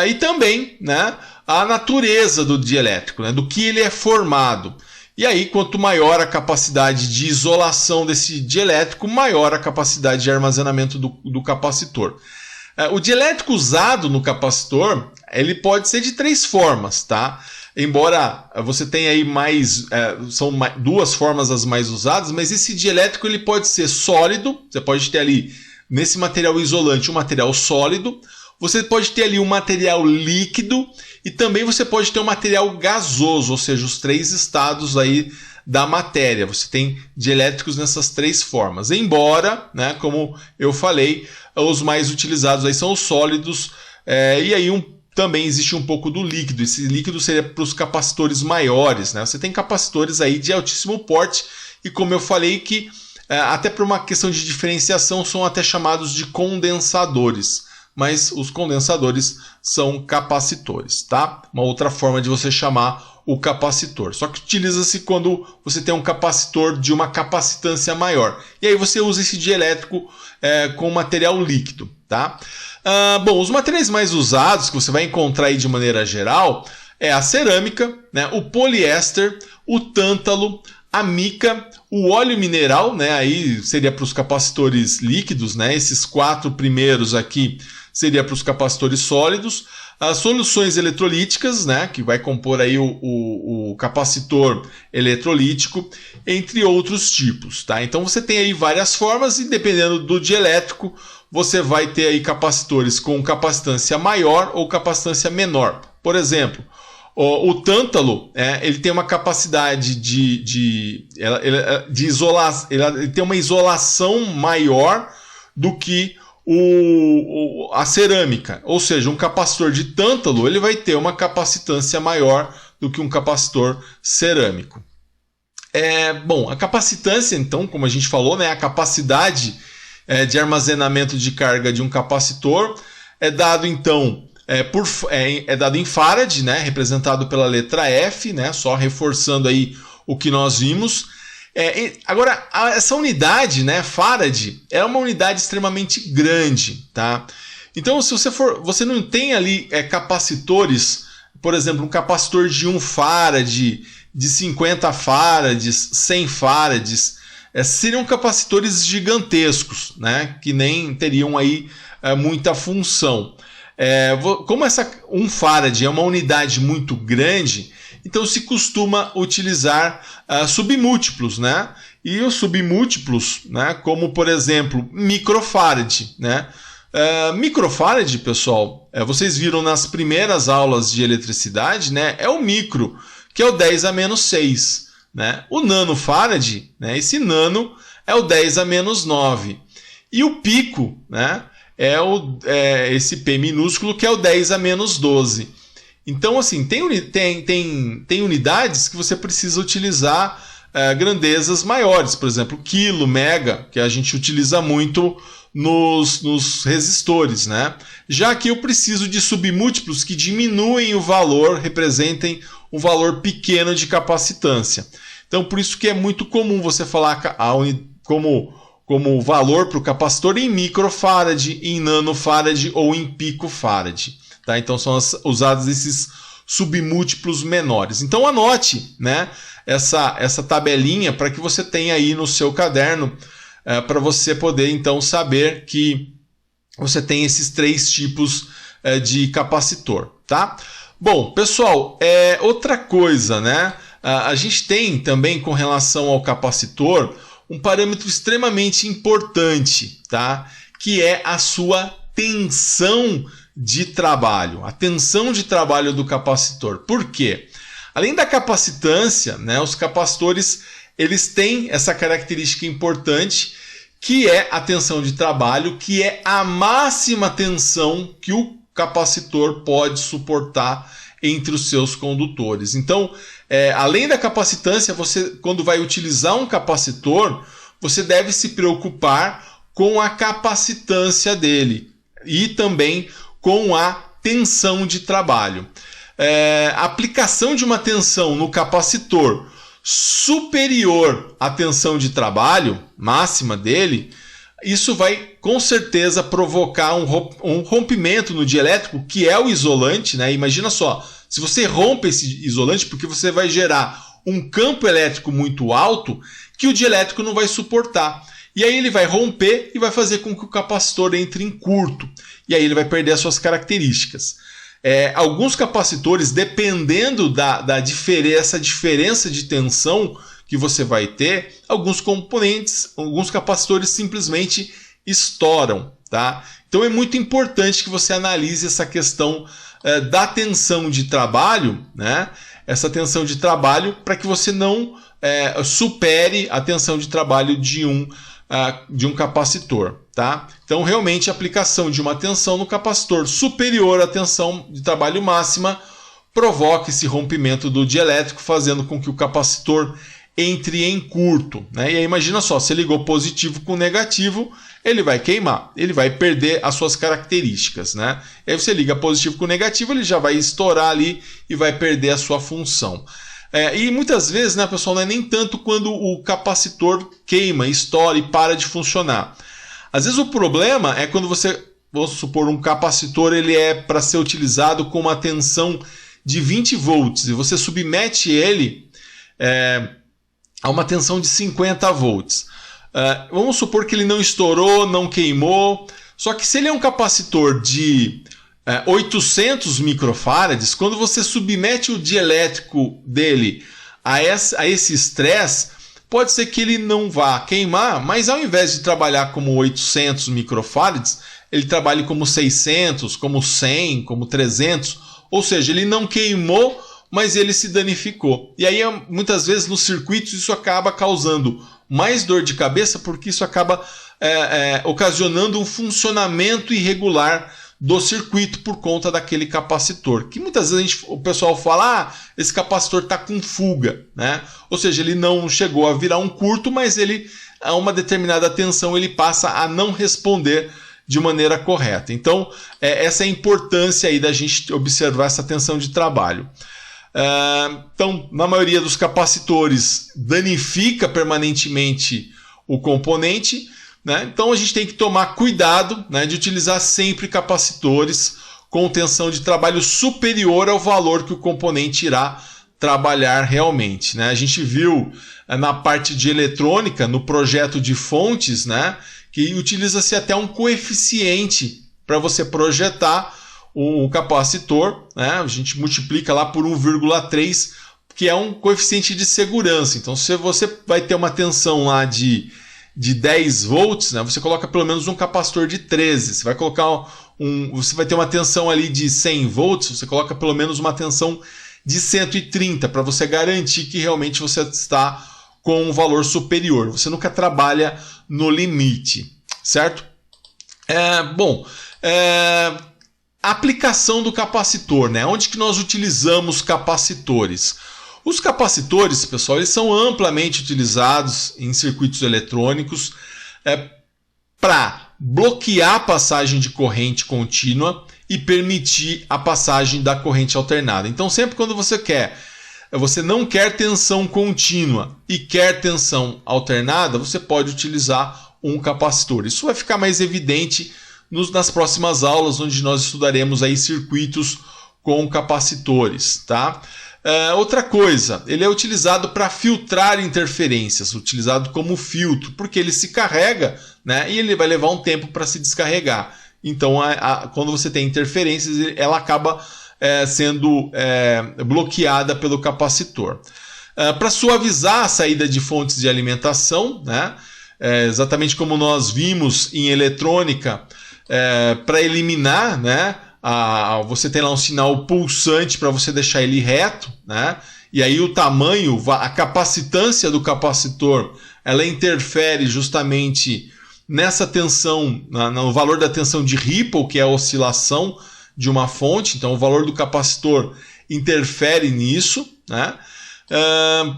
E também, né, a natureza do dielétrico, né, do que ele é formado. E aí, quanto maior a capacidade de isolação desse dielétrico, maior a capacidade de armazenamento do capacitor. O dielétrico usado no capacitor, ele pode ser de três formas, tá? Embora você tenha aí são duas formas as mais usadas, mas esse dielétrico ele pode ser sólido, você pode ter ali nesse material isolante um material sólido, você pode ter ali um material líquido e também você pode ter um material gasoso, ou seja, os três estados aí da matéria. Você tem dielétricos nessas três formas. Embora, né, como eu falei, os mais utilizados aí são os sólidos, e aí também existe um pouco do líquido. Esse líquido seria para os capacitores maiores, né? Você tem capacitores aí de altíssimo porte e, como eu falei, que até por uma questão de diferenciação são até chamados de condensadores. Mas os condensadores são capacitores, tá? Uma outra forma de você chamar o capacitor. Só que utiliza-se quando você tem um capacitor de uma capacitância maior. E aí você usa esse dielétrico com material líquido, tá? Bom, os materiais mais usados que você vai encontrar aí de maneira geral é a cerâmica, né, o poliéster, o tântalo, a mica, o óleo mineral, né, aí seria para os capacitores líquidos, né, esses quatro primeiros aqui seria para os capacitores sólidos, as soluções eletrolíticas, né, que vai compor aí o capacitor eletrolítico, entre outros tipos. Tá? Então você tem aí várias formas e dependendo do dielétrico, você vai ter aí capacitores com capacitância maior ou capacitância menor. Por exemplo, o tântalo, ele tem uma capacidade de isolar, ele tem uma isolação maior do que a cerâmica, ou seja, um capacitor de tântalo ele vai ter uma capacitância maior do que um capacitor cerâmico. Bom, a capacitância, então, como a gente falou, né, a capacidade de armazenamento de carga de um capacitor é dado, então, é dado em farad, né, representado pela letra F, né, só reforçando aí o que nós vimos. Agora, essa unidade, né, farad, é uma unidade extremamente grande, tá? Então, se você não tem ali capacitores, por exemplo, um capacitor de 1 farad de 50 farads, 100 farads, seriam capacitores gigantescos, né? Que nem teriam aí muita função. Como 1 farad é uma unidade muito grande, então se costuma utilizar submúltiplos, né? E os submúltiplos, né, como por exemplo microfarad, né? Microfarad, pessoal, vocês viram nas primeiras aulas de eletricidade, né? É o micro, que é o 10 a menos 6. Né? O nanofarad, né? Esse nano é o 10 a menos 9. E o pico, né? Esse P minúsculo, que é o 10 a menos 12. Então, assim, tem unidades que você precisa utilizar grandezas maiores, por exemplo, quilo, mega, que a gente utiliza muito nos resistores, né? Já que eu preciso de submúltiplos que diminuem o valor, representem um valor pequeno de capacitância. Então, por isso que é muito comum você falar como valor para o capacitor em microfarad, em nanofarad ou em picofarad. Tá? Então, são usados esses submúltiplos menores. Então, anote, né, essa tabelinha para que você tenha aí no seu caderno, para você poder, então, saber que você tem esses 3 tipos de capacitor. Tá? Bom, pessoal, outra coisa, né? A gente tem também, com relação ao capacitor, um parâmetro extremamente importante, tá? Que é a sua tensão de trabalho, a tensão de trabalho do capacitor. Por quê? Além da capacitância, né, os capacitores eles têm essa característica importante, que é a tensão de trabalho, que é a máxima tensão que o capacitor pode suportar entre os seus condutores. Então, além da capacitância, você, quando vai utilizar um capacitor, você deve se preocupar com a capacitância dele e também com a tensão de trabalho. A aplicação de uma tensão no capacitor superior à tensão de trabalho máxima dele, isso vai com certeza provocar um rompimento no dielétrico, que é o isolante, né? Imagina só, se você rompe esse isolante, porque você vai gerar um campo elétrico muito alto que o dielétrico não vai suportar. E aí ele vai romper e vai fazer com que o capacitor entre em curto. E aí ele vai perder as suas características. Alguns capacitores, dependendo da diferença de tensão que você vai ter, alguns capacitores simplesmente estouram. Tá? Então é muito importante que você analise essa questão da tensão de trabalho, né? Essa tensão de trabalho, para que você não supere a tensão de trabalho de um capacitor. Tá? Então, realmente, a aplicação de uma tensão no capacitor superior à tensão de trabalho máxima provoca esse rompimento do dielétrico, fazendo com que o capacitor entre em curto. Né? E aí, imagina só, se ligou positivo com negativo, ele vai queimar, ele vai perder as suas características. Né? E aí você liga positivo com negativo, ele já vai estourar ali e vai perder a sua função. E muitas vezes, né, pessoal, não é nem tanto quando o capacitor queima, estoura e para de funcionar. Às vezes o problema é quando você, vamos supor, um capacitor ele é para ser utilizado com uma tensão de 20 volts e você submete ele a uma tensão de 50 volts. Vamos supor que ele não estourou, não queimou, só que se ele é um capacitor de 800 microfarads, quando você submete o dielétrico dele a esse estresse, pode ser que ele não vá queimar, mas ao invés de trabalhar como 800 microfarads, ele trabalhe como 600, como 100, como 300, ou seja, ele não queimou, mas ele se danificou. E aí, muitas vezes, nos circuitos, isso acaba causando mais dor de cabeça, porque isso acaba ocasionando um funcionamento irregular do circuito por conta daquele capacitor. Que muitas vezes o pessoal fala, esse capacitor está com fuga, né? Ou seja, ele não chegou a virar um curto, mas ele, a uma determinada tensão, ele passa a não responder de maneira correta. Então, essa é a importância aí da gente observar essa tensão de trabalho. Então, na maioria dos capacitores, danifica permanentemente o componente, né? Então a gente tem que tomar cuidado, né, de utilizar sempre capacitores com tensão de trabalho superior ao valor que o componente irá trabalhar realmente, né? A gente viu na parte de eletrônica, no projeto de fontes, né, que utiliza-se até um coeficiente para você projetar o capacitor, né? A gente multiplica lá por 1,3, que é um coeficiente de segurança. Então, se você vai ter uma tensão lá de 10 volts, né, você coloca pelo menos um capacitor de 13. Você vai colocar você vai ter uma tensão ali de 100 volts, você coloca pelo menos uma tensão de 130 para você garantir que realmente você está com um valor superior. Você nunca trabalha no limite, certo? Aplicação do capacitor, né? Onde que nós utilizamos capacitores? Os capacitores, pessoal, eles são amplamente utilizados em circuitos eletrônicos para bloquear a passagem de corrente contínua e permitir a passagem da corrente alternada. Então, sempre quando você não quer tensão contínua e quer tensão alternada, você pode utilizar um capacitor. Isso vai ficar mais evidente nas próximas aulas, onde nós estudaremos aí circuitos com capacitores, tá? Outra coisa, ele é utilizado para filtrar interferências, utilizado como filtro, porque ele se carrega, né, e ele vai levar um tempo para se descarregar. Então, quando você tem interferências, ela acaba sendo bloqueada pelo capacitor. Para suavizar a saída de fontes de alimentação, né, exatamente como nós vimos em eletrônica, para eliminar, né, você tem lá um sinal pulsante para você deixar ele reto, né? E aí o tamanho, a capacitância do capacitor, ela interfere justamente nessa tensão, no valor da tensão de Ripple, que é a oscilação de uma fonte. Então o valor do capacitor interfere nisso, né?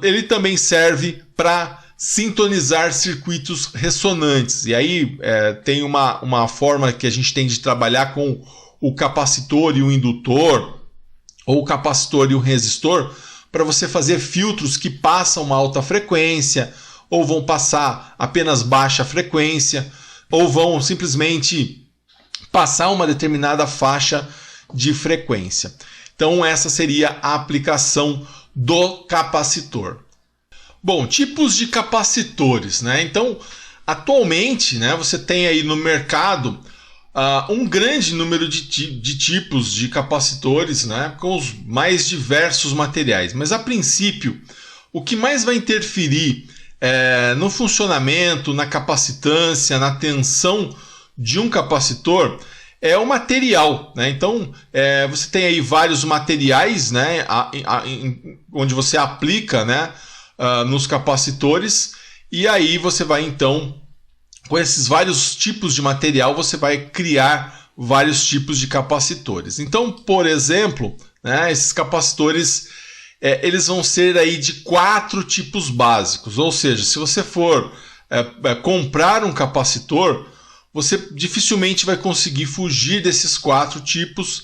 Ele também serve para sintonizar circuitos ressonantes. E aí tem uma forma que a gente tem de trabalhar com o capacitor e o indutor, ou o capacitor e o resistor, para você fazer filtros que passam uma alta frequência, ou vão passar apenas baixa frequência, ou vão simplesmente passar uma determinada faixa de frequência. Então essa seria a aplicação do capacitor. Bom, tipos de capacitores, né? Então, atualmente, né, você tem aí no mercado um grande número de tipos de capacitores, né, com os mais diversos materiais. Mas, a princípio, o que mais vai interferir no funcionamento, na capacitância, na tensão de um capacitor é o material, né? Então, você tem aí vários materiais, né, onde você aplica, né, nos capacitores, e aí você vai então, com esses vários tipos de material, você vai criar vários tipos de capacitores. Então, por exemplo, né, esses capacitores eles vão ser aí de 4 tipos básicos. Ou seja, se você for comprar um capacitor, você dificilmente vai conseguir fugir desses 4 tipos,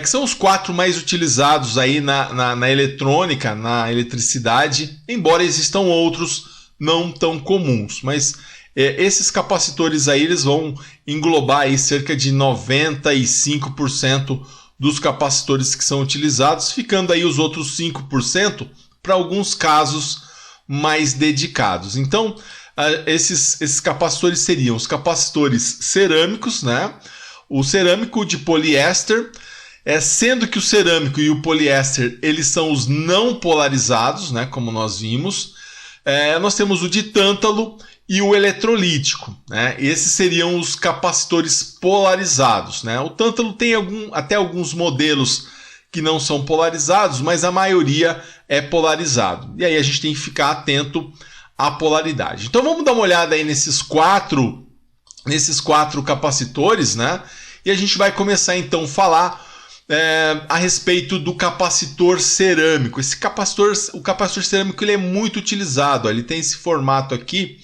que são os 4 mais utilizados aí na eletrônica, na eletricidade, embora existam outros não tão comuns. Mas esses capacitores aí, eles vão englobar aí cerca de 95% dos capacitores que são utilizados, ficando aí os outros 5% para alguns casos mais dedicados. Então, esses capacitores seriam os capacitores cerâmicos, né? O cerâmico de poliéster, sendo que o cerâmico e o poliéster, eles são os não polarizados, né? Como nós vimos. Nós temos o de tântalo e o eletrolítico, né? Esses seriam os capacitores polarizados, né? O tântalo tem até alguns modelos que não são polarizados, mas a maioria é polarizado. E aí a gente tem que ficar atento à polaridade. Então vamos dar uma olhada aí nesses quatro capacitores, né? E a gente vai começar então a falar a respeito do capacitor cerâmico. O capacitor cerâmico, ele é muito utilizado. Ele tem esse formato aqui.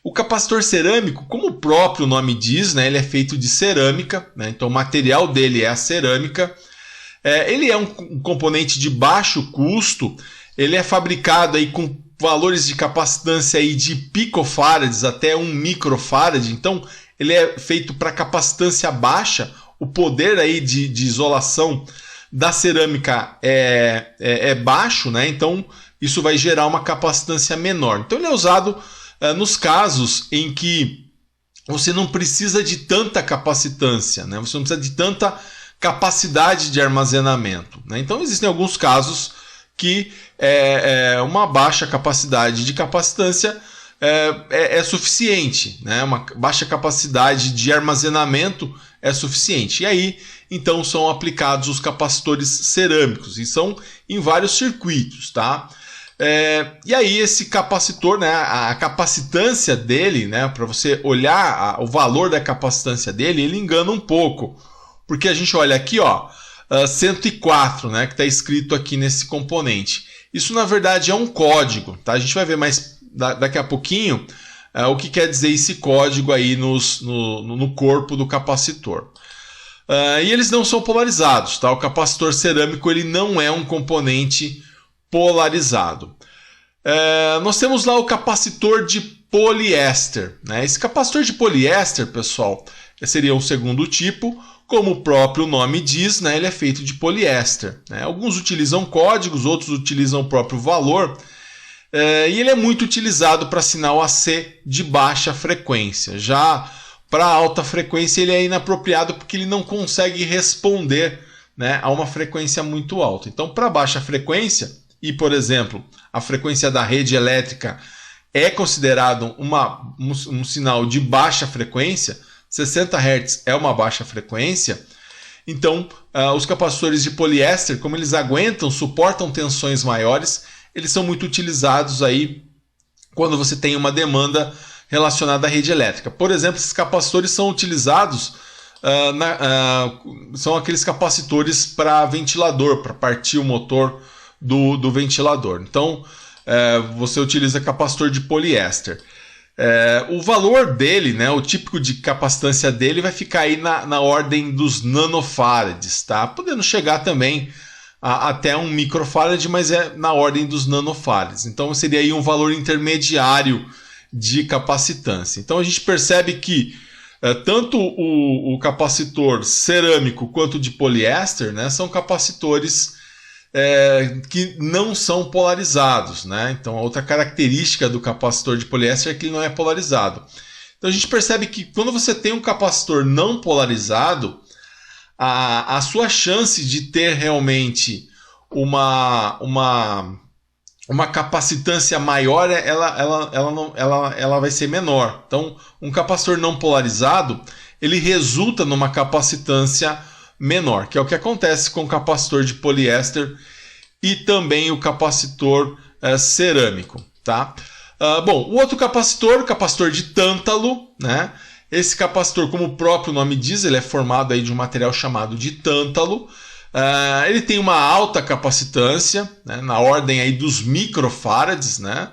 O capacitor cerâmico, como o próprio nome diz, né, ele é feito de cerâmica, né, então o material dele é a cerâmica. Ele é um componente de baixo custo. Ele é fabricado aí com valores de capacitância aí de picofarads até 1 microfarad. Então ele é feito para capacitância baixa. O poder aí de isolação da cerâmica é baixo, né? Então isso vai gerar uma capacitância menor. Então ele é usado nos casos em que você não precisa de tanta capacitância, né? Você não precisa de tanta capacidade de armazenamento, né? Então existem alguns casos que uma baixa capacidade de capacitância é suficiente, né? Uma baixa capacidade de armazenamento é suficiente. E aí, então, são aplicados os capacitores cerâmicos, e são em vários circuitos, tá? E aí esse capacitor, né, a capacitância dele, né, para você olhar o valor da capacitância dele, ele engana um pouco. Porque a gente olha aqui, ó, 104, né, que está escrito aqui nesse componente. Isso, na verdade, é um código, tá? A gente vai ver mais daqui a pouquinho o que quer dizer esse código aí no corpo do capacitor. E eles não são polarizados, tá? O capacitor cerâmico ele não é um componente polarizado. Nós temos lá o capacitor de poliéster, né? Esse capacitor de poliéster, pessoal, seria o segundo tipo. Como o próprio nome diz, né, ele é feito de poliéster, né? Alguns utilizam códigos, outros utilizam o próprio valor. E ele é muito utilizado para sinal AC de baixa frequência. Já para alta frequência ele é inapropriado porque ele não consegue responder, né, a uma frequência muito alta. Então, para baixa frequência, e por exemplo, a frequência da rede elétrica é considerado um sinal de baixa frequência, 60 Hz é uma baixa frequência, então os capacitores de poliéster, como eles suportam tensões maiores, eles são muito utilizados aí quando você tem uma demanda relacionada à rede elétrica. Por exemplo, esses capacitores são utilizados, são aqueles capacitores para ventilador, para partir o motor do ventilador. Então, você utiliza capacitor de poliéster. O valor dele, né, o típico de capacitância dele vai ficar aí na ordem dos nanofarads, tá? Podendo chegar também até um microfarad, mas é na ordem dos nanofarads. Então seria aí um valor intermediário de capacitância. Então a gente percebe que tanto o capacitor cerâmico quanto de poliéster, né, são capacitores que não são polarizados, né? Então a outra característica do capacitor de poliéster é que ele não é polarizado. Então a gente percebe que quando você tem um capacitor não polarizado, a sua chance de ter realmente uma capacitância maior, ela vai ser menor. Então um capacitor não polarizado, ele resulta numa capacitância menor, que é o que acontece com o capacitor de poliéster e também o capacitor cerâmico, tá? Bom, o outro capacitor, o capacitor de tântalo, né? Esse capacitor, como o próprio nome diz, ele é formado aí de um material chamado de tântalo. Ele tem uma alta capacitância, né, na ordem aí dos microfarads, né?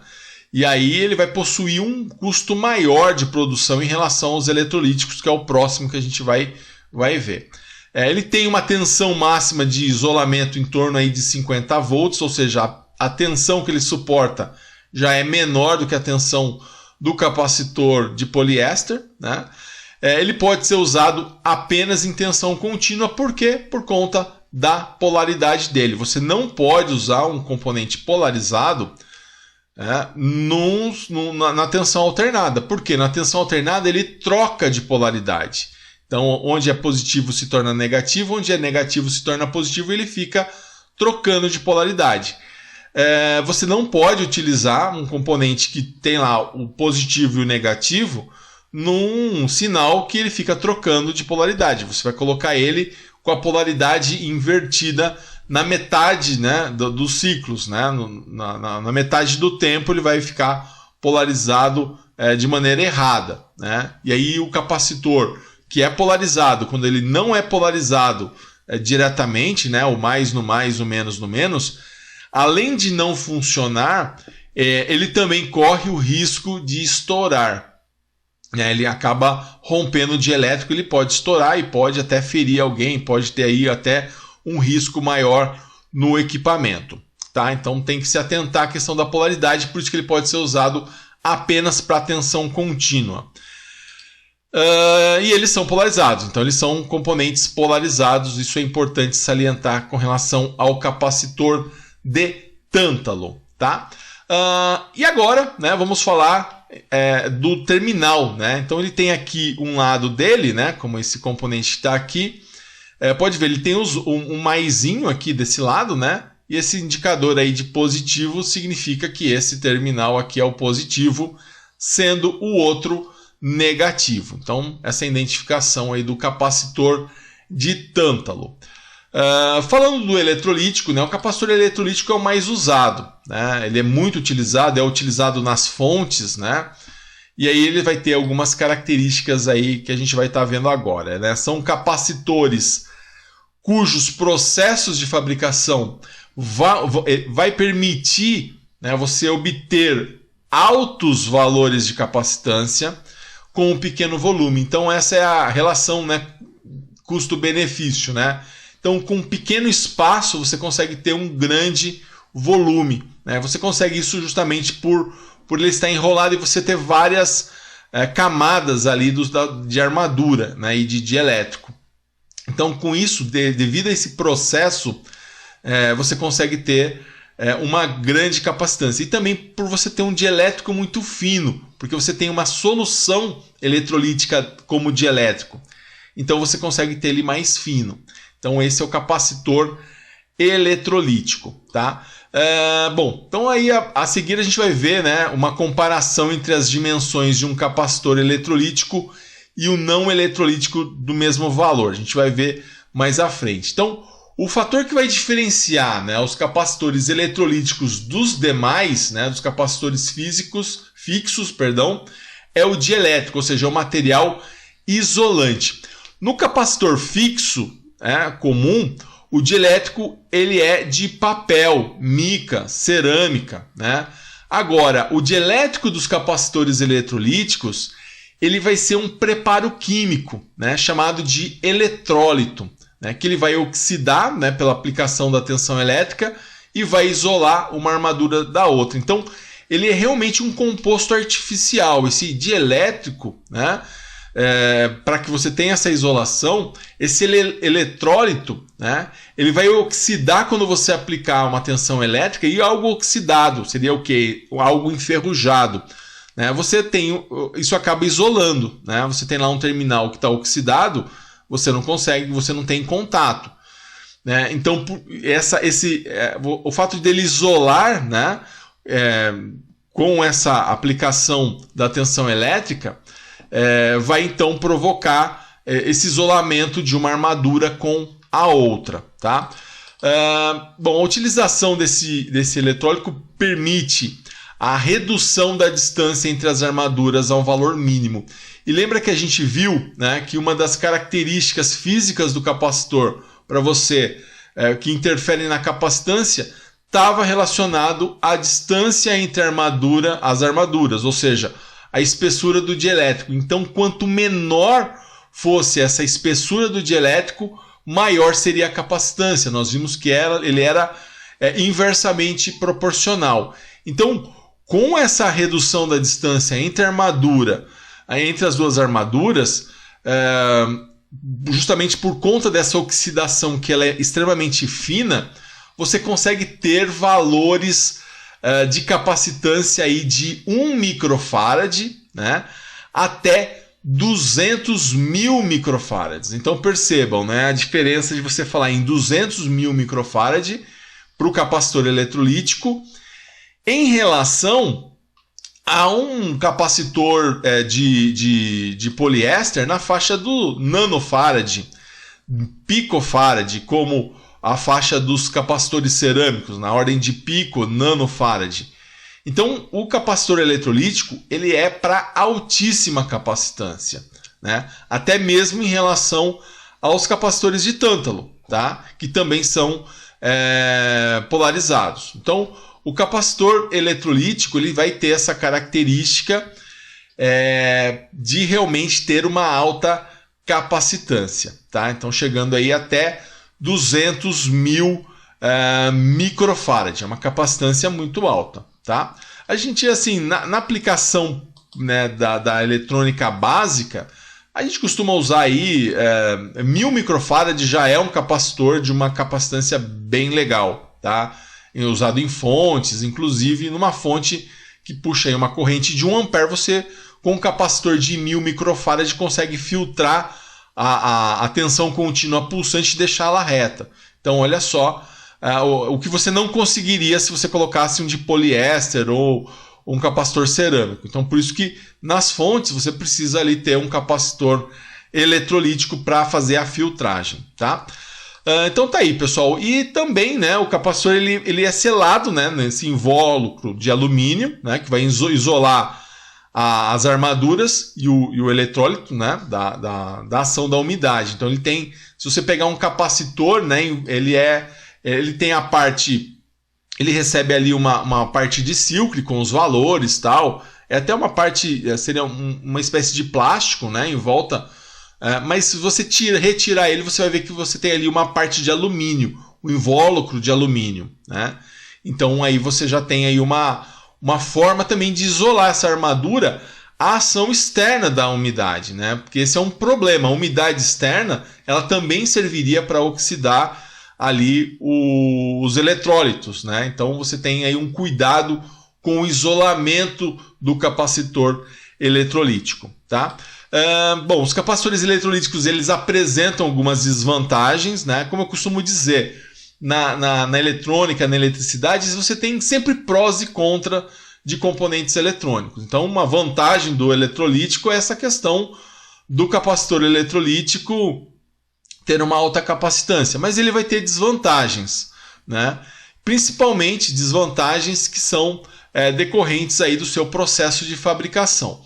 E aí ele vai possuir um custo maior de produção em relação aos eletrolíticos, que é o próximo que a gente vai ver. Ele tem uma tensão máxima de isolamento em torno aí de 50 volts, ou seja, a tensão que ele suporta já é menor do que a tensão do capacitor de poliéster, né? Ele pode ser usado apenas em tensão contínua, por quê? Por conta da polaridade dele. Você não pode usar um componente polarizado na tensão alternada. Por quê? Na tensão alternada ele troca de polaridade. Então, onde é positivo se torna negativo, onde é negativo se torna positivo, ele fica trocando de polaridade. Você não pode utilizar um componente que tem lá o positivo e o negativo num sinal que ele fica trocando de polaridade. Você vai colocar ele com a polaridade invertida na metade, né, dos ciclos, né? Na metade do tempo ele vai ficar polarizado de maneira errada, né? E aí o capacitor que é polarizado, quando ele não é polarizado diretamente, né, o mais no mais, o menos no menos, além de não funcionar, ele também corre o risco de estourar. Ele acaba rompendo o dielétrico, ele pode estourar e pode até ferir alguém, pode ter aí até um risco maior no equipamento, tá? Então tem que se atentar à questão da polaridade, por isso que ele pode ser usado apenas para tensão contínua. E eles são polarizados, então eles são componentes polarizados, isso é importante salientar com relação ao capacitor de tântalo, tá? E agora, né, vamos falar do terminal, né? Então ele tem aqui um lado dele, né, como esse componente está aqui, pode ver, ele tem um maisinho aqui desse lado, né? E esse indicador aí de positivo significa que esse terminal aqui é o positivo, sendo o outro negativo. Então, essa identificação aí do capacitor de tântalo. Falando do eletrolítico, né, o capacitor eletrolítico é o mais usado, né? Ele é muito utilizado, é utilizado nas fontes, né? E aí ele vai ter algumas características aí que a gente vai estar vendo agora, né? São capacitores cujos processos de fabricação vai permitir, né, você obter altos valores de capacitância com um pequeno volume. Então essa é a relação, né, custo-benefício, né? Então com um pequeno espaço você consegue ter um grande volume, né? Você consegue isso justamente por ele estar enrolado e você ter várias camadas ali de armadura, né, e de elétrico. Então com isso, devido a esse processo, você consegue ter uma grande capacitância. E também por você ter um dielétrico muito fino, porque você tem uma solução eletrolítica como dielétrico. Então você consegue ter ele mais fino. Então esse é o capacitor eletrolítico, tá? Bom, então aí a seguir a gente vai ver, né, uma comparação entre as dimensões de um capacitor eletrolítico e o não eletrolítico do mesmo valor. A gente vai ver mais à frente. Então, o fator que vai diferenciar, né, os capacitores eletrolíticos dos demais, né, dos capacitores fixos, é o dielétrico, ou seja, o material isolante. No capacitor fixo, comum, o dielétrico ele é de papel, mica, cerâmica, né? Agora, o dielétrico dos capacitores eletrolíticos ele vai ser um preparo químico, né, chamado de eletrólito, né, que ele vai oxidar, né, pela aplicação da tensão elétrica e vai isolar uma armadura da outra. Então, ele é realmente um composto artificial. Esse dielétrico, né, para que você tenha essa isolação, esse eletrólito, né, ele vai oxidar quando você aplicar uma tensão elétrica, e algo oxidado seria o quê? Algo enferrujado. Né? Isso acaba isolando, né? Você tem lá um terminal que está oxidado, você não consegue, você não tem contato, né? Então o fato dele isolar, né, com essa aplicação da tensão elétrica, vai então provocar esse isolamento de uma armadura com a outra, tá? Bom, a utilização desse eletrólito permite a redução da distância entre as armaduras a um valor mínimo. E lembra que a gente viu, né, que uma das características físicas do capacitor para você que interferem na capacitância estava relacionado à distância entre as armaduras, ou seja, a espessura do dielétrico. Então, quanto menor fosse essa espessura do dielétrico, maior seria a capacitância. Nós vimos que ele era inversamente proporcional. Então, com essa redução da distância entre as duas armaduras, justamente por conta dessa oxidação que ela é extremamente fina, você consegue ter valores de capacitância aí de 1 microfarad, né, até 200 mil microfarads. Então percebam, né, a diferença de você falar em 200 mil microfarad para o capacitor eletrolítico em relação a um capacitor de poliéster na faixa do nanofarad, picofarad, como a faixa dos capacitores cerâmicos, na ordem de pico, nanofarad. Então, o capacitor eletrolítico ele é para altíssima capacitância, né? Até mesmo em relação aos capacitores de tântalo, tá? Que também são polarizados. Então, o capacitor eletrolítico ele vai ter essa característica de realmente ter uma alta capacitância, tá? Então, chegando aí até 200 mil microfarad, é uma capacitância muito alta, tá? A gente, assim, na aplicação, né, da eletrônica básica, A gente costuma usar aí 1000 microfarads, já é um capacitor de uma capacitância bem legal, tá? Usado em fontes, inclusive numa fonte que puxa aí uma corrente de 1 ampere, você com um capacitor de 1000 microfarads consegue filtrar a tensão contínua pulsante e deixá-la reta. Então olha só o que você não conseguiria se você colocasse um de poliéster ou um capacitor cerâmico. Então por isso que nas fontes você precisa ali ter um capacitor eletrolítico para fazer a filtragem, tá? Então tá aí, pessoal. E também, né, o capacitor ele é selado, né, nesse invólucro de alumínio, né, que vai isolar as armaduras e o eletrólito, né, da ação da umidade. Então ele tem, se você pegar um capacitor, né, ele tem a parte, ele recebe ali uma parte de silcre com os valores, tal. É até uma parte, seria uma espécie de plástico, né, em volta. Mas se você retirar ele, você vai ver que você tem ali uma parte de alumínio, um invólucro de alumínio, né? Então aí você já tem aí uma forma também de isolar essa armadura à ação externa da umidade, né? Porque esse é um problema. A umidade externa ela também serviria para oxidar ali os eletrólitos, né? Então você tem aí um cuidado com o isolamento do capacitor eletrolítico, tá? Bom, os capacitores eletrolíticos eles apresentam algumas desvantagens, né? Como eu costumo dizer, na eletrônica, na eletricidade, você tem sempre prós e contras de componentes eletrônicos. Então, uma vantagem do eletrolítico é essa questão do capacitor eletrolítico ter uma alta capacitância, mas ele vai ter desvantagens, né? Principalmente desvantagens que são decorrentes aí do seu processo de fabricação.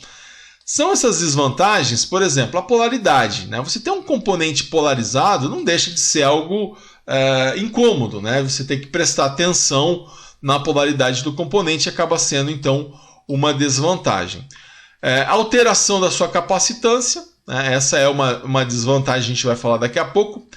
São essas desvantagens, por exemplo, a polaridade, né? Você ter um componente polarizado não deixa de ser algo incômodo, né? Você tem que prestar atenção na polaridade do componente e acaba sendo, então, uma desvantagem. A alteração da sua capacitância, né? Essa é uma desvantagem, a gente vai falar daqui a pouco.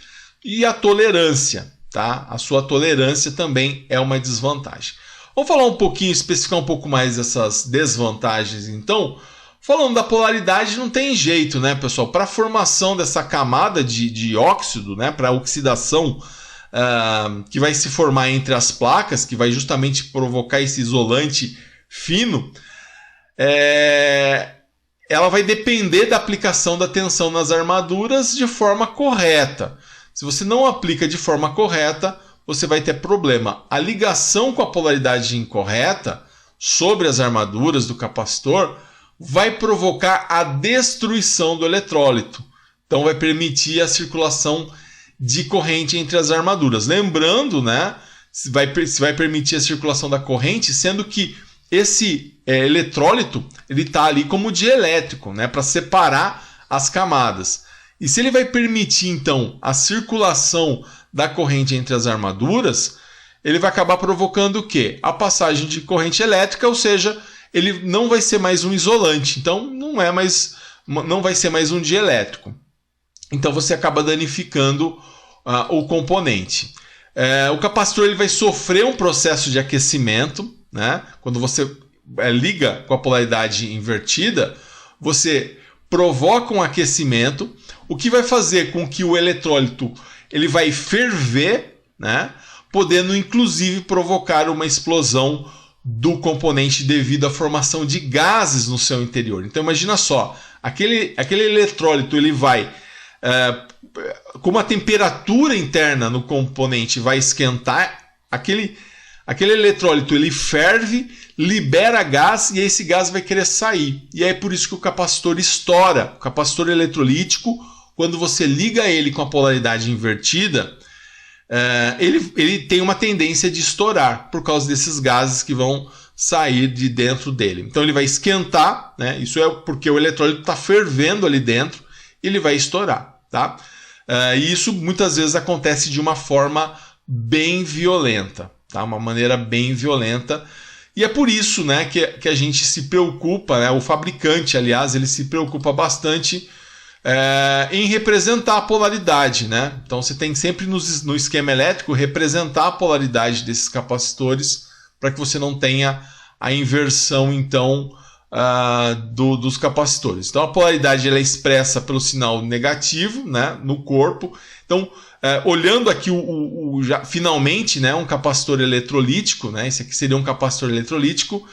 E a tolerância, tá? A sua tolerância também é uma desvantagem. Vamos falar um pouquinho, especificar um pouco mais essas desvantagens, então. Falando da polaridade, não tem jeito, né, pessoal? Para a formação dessa camada de óxido, né, para a oxidação que vai se formar entre as placas, que vai justamente provocar esse isolante fino, ela vai depender da aplicação da tensão nas armaduras de forma correta. Se você não aplica de forma correta, você vai ter problema. A ligação com a polaridade incorreta sobre as armaduras do capacitor vai provocar a destruição do eletrólito. Então vai permitir a circulação de corrente entre as armaduras. Lembrando, né, se vai permitir a circulação da corrente, sendo que esse eletrólito ele está ali como dielétrico, né, para separar as camadas. E se ele vai permitir, então, a circulação da corrente entre as armaduras, ele vai acabar provocando o quê? A passagem de corrente elétrica, ou seja, ele não vai ser mais um isolante, então não vai ser mais um dielétrico. Então você acaba danificando o componente. O capacitor ele vai sofrer um processo de aquecimento, né? Quando você liga com a polaridade invertida, você provoca um aquecimento, o que vai fazer com que o eletrólito ele vai ferver, né? Podendo inclusive provocar uma explosão do componente devido à formação de gases no seu interior. Então imagina só, aquele eletrólito ele vai com uma temperatura interna no componente vai esquentar, aquele eletrólito ele ferve, libera gás e esse gás vai querer sair. E é por isso que o capacitor estoura. O capacitor eletrolítico, quando você liga ele com a polaridade invertida, ele tem uma tendência de estourar por causa desses gases que vão sair de dentro dele. Então ele vai esquentar, né? Isso é porque o eletrólito está fervendo ali dentro e ele vai estourar, tá? E isso muitas vezes acontece de uma forma bem violenta, tá? Uma maneira bem violenta. E é por isso, né, que a gente se preocupa, né? O fabricante, aliás, ele se preocupa bastante em representar a polaridade, né? Então você tem sempre no esquema elétrico representar a polaridade desses capacitores para que você não tenha a inversão então dos capacitores. Então a polaridade ela é expressa pelo sinal negativo, né, no corpo. Então, olhando aqui finalmente, né, um capacitor eletrolítico, né, esse aqui seria um capacitor eletrolítico.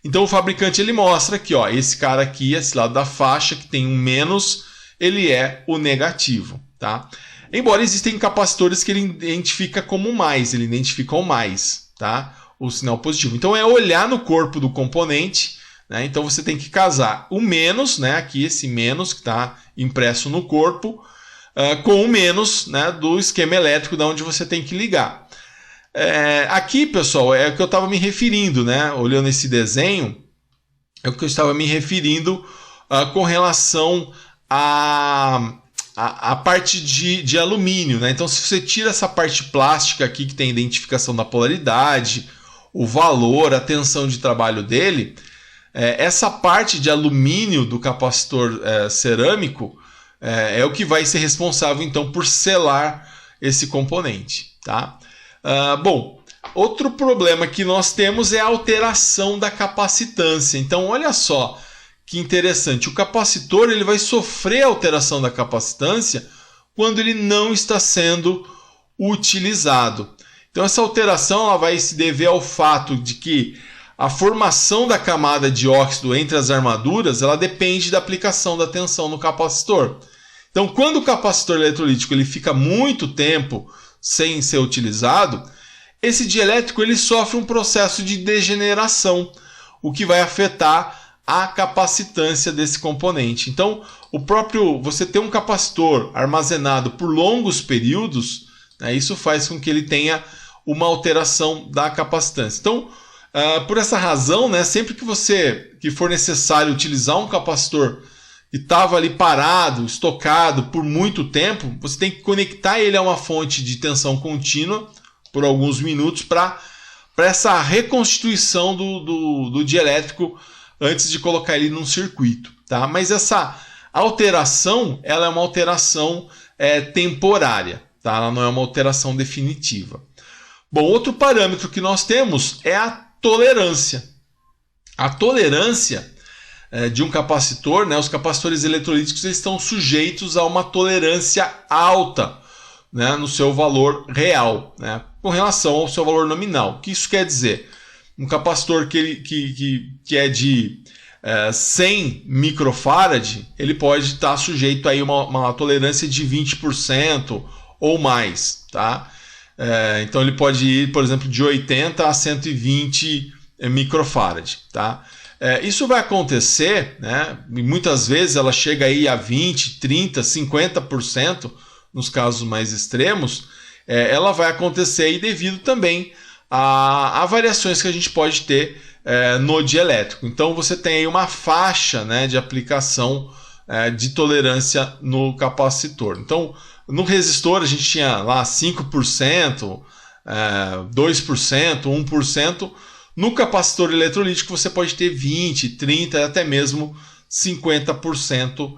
Então o fabricante ele mostra aqui, ó, esse cara aqui, esse lado da faixa que tem um menos, ele é o negativo, tá? Embora existem capacitores que ele identifica como mais, ele identifica o mais, tá? O sinal positivo. Então é olhar no corpo do componente, né? Então você tem que casar o menos, né? Aqui esse menos que está impresso no corpo, com o menos, né, do esquema elétrico da onde você tem que ligar. Aqui, pessoal, é o que eu estava me referindo, né? Olhando esse desenho, é o que eu estava me referindo com relação a parte de alumínio, né? Então, se você tira essa parte plástica aqui que tem a identificação da polaridade, o valor, a tensão de trabalho dele, essa parte de alumínio do capacitor cerâmico é o que vai ser responsável, então, por selar esse componente, tá? Bom, outro problema que nós temos é a alteração da capacitância. Então, olha só que interessante. O capacitor ele vai sofrer alteração da capacitância quando ele não está sendo utilizado. Então, essa alteração ela vai se dever ao fato de que a formação da camada de óxido entre as armaduras ela depende da aplicação da tensão no capacitor. Então, quando o capacitor eletrolítico ele fica muito tempo sem ser utilizado, esse dielétrico ele sofre um processo de degeneração, o que vai afetar a capacitância desse componente. Então, você ter um capacitor armazenado por longos períodos, né, isso faz com que ele tenha uma alteração da capacitância. Então, por essa razão, né, sempre que for necessário utilizar um capacitor que estava ali parado, estocado por muito tempo, você tem que conectar ele a uma fonte de tensão contínua por alguns minutos para essa reconstituição do dielétrico antes de colocar ele num circuito, tá? Mas essa alteração ela é uma alteração temporária, tá? Ela não é uma alteração definitiva. Bom, outro parâmetro que nós temos é a tolerância. A tolerância de um capacitor, né, os capacitores eletrolíticos eles estão sujeitos a uma tolerância alta, né, no seu valor real, né, com relação ao seu valor nominal. O que isso quer dizer? Um capacitor que é de 100 microfarad, ele pode estar sujeito a uma tolerância de 20% ou mais, tá? Então ele pode ir, por exemplo, de 80 a 120 microfarad, tá? Isso vai acontecer, né? E muitas vezes ela chega aí a 20, 30, 50% nos casos mais extremos. Ela vai acontecer aí devido também a variações que a gente pode ter no dielétrico. Então você tem aí uma faixa, né, de aplicação de tolerância no capacitor. Então no resistor a gente tinha lá 5%, 2%, 1%. No capacitor eletrolítico você pode ter 20%, 30% até mesmo 50%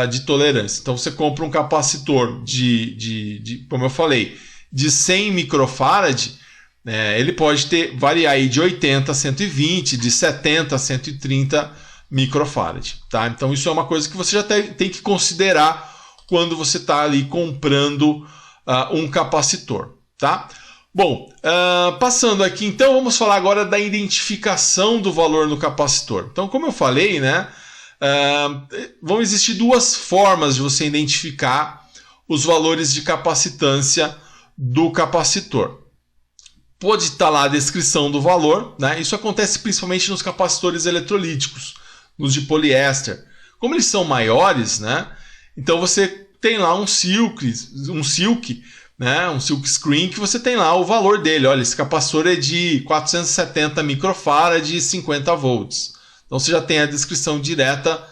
de tolerância. Então você compra um capacitor como eu falei, de 100 microfarad, ele pode variar aí de 80 a 120, de 70 a 130 microfarad. Tá? Então isso é uma coisa que você já tem que considerar quando você está ali comprando um capacitor. Tá? Bom, passando aqui, então, vamos falar agora da identificação do valor no capacitor. Então, como eu falei, né, vão existir duas formas de você identificar os valores de capacitância do capacitor. Pode estar lá a descrição do valor, né? Isso acontece principalmente nos capacitores eletrolíticos, nos de poliéster. Como eles são maiores, né, então você tem lá um silk, né, um silk screen que você tem lá o valor dele. Olha, esse capacitor é de 470 microfarad e 50 volts. Então você já tem a descrição direta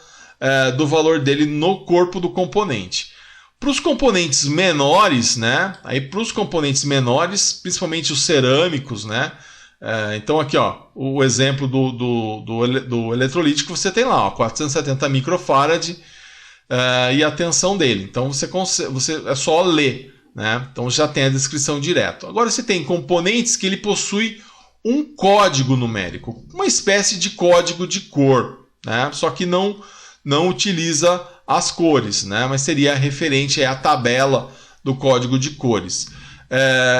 do valor dele no corpo do componente. Para os componentes menores, né, principalmente os cerâmicos, né, então aqui, ó, o exemplo do eletrolítico você tem lá, ó, 470 microfarad e a tensão dele. Então você é só ler. Né? Então já tem a descrição direta. Agora você tem componentes que ele possui um código numérico, uma espécie de código de cor. né? Só que não utiliza as cores, né? Mas seria referente à tabela do código de cores.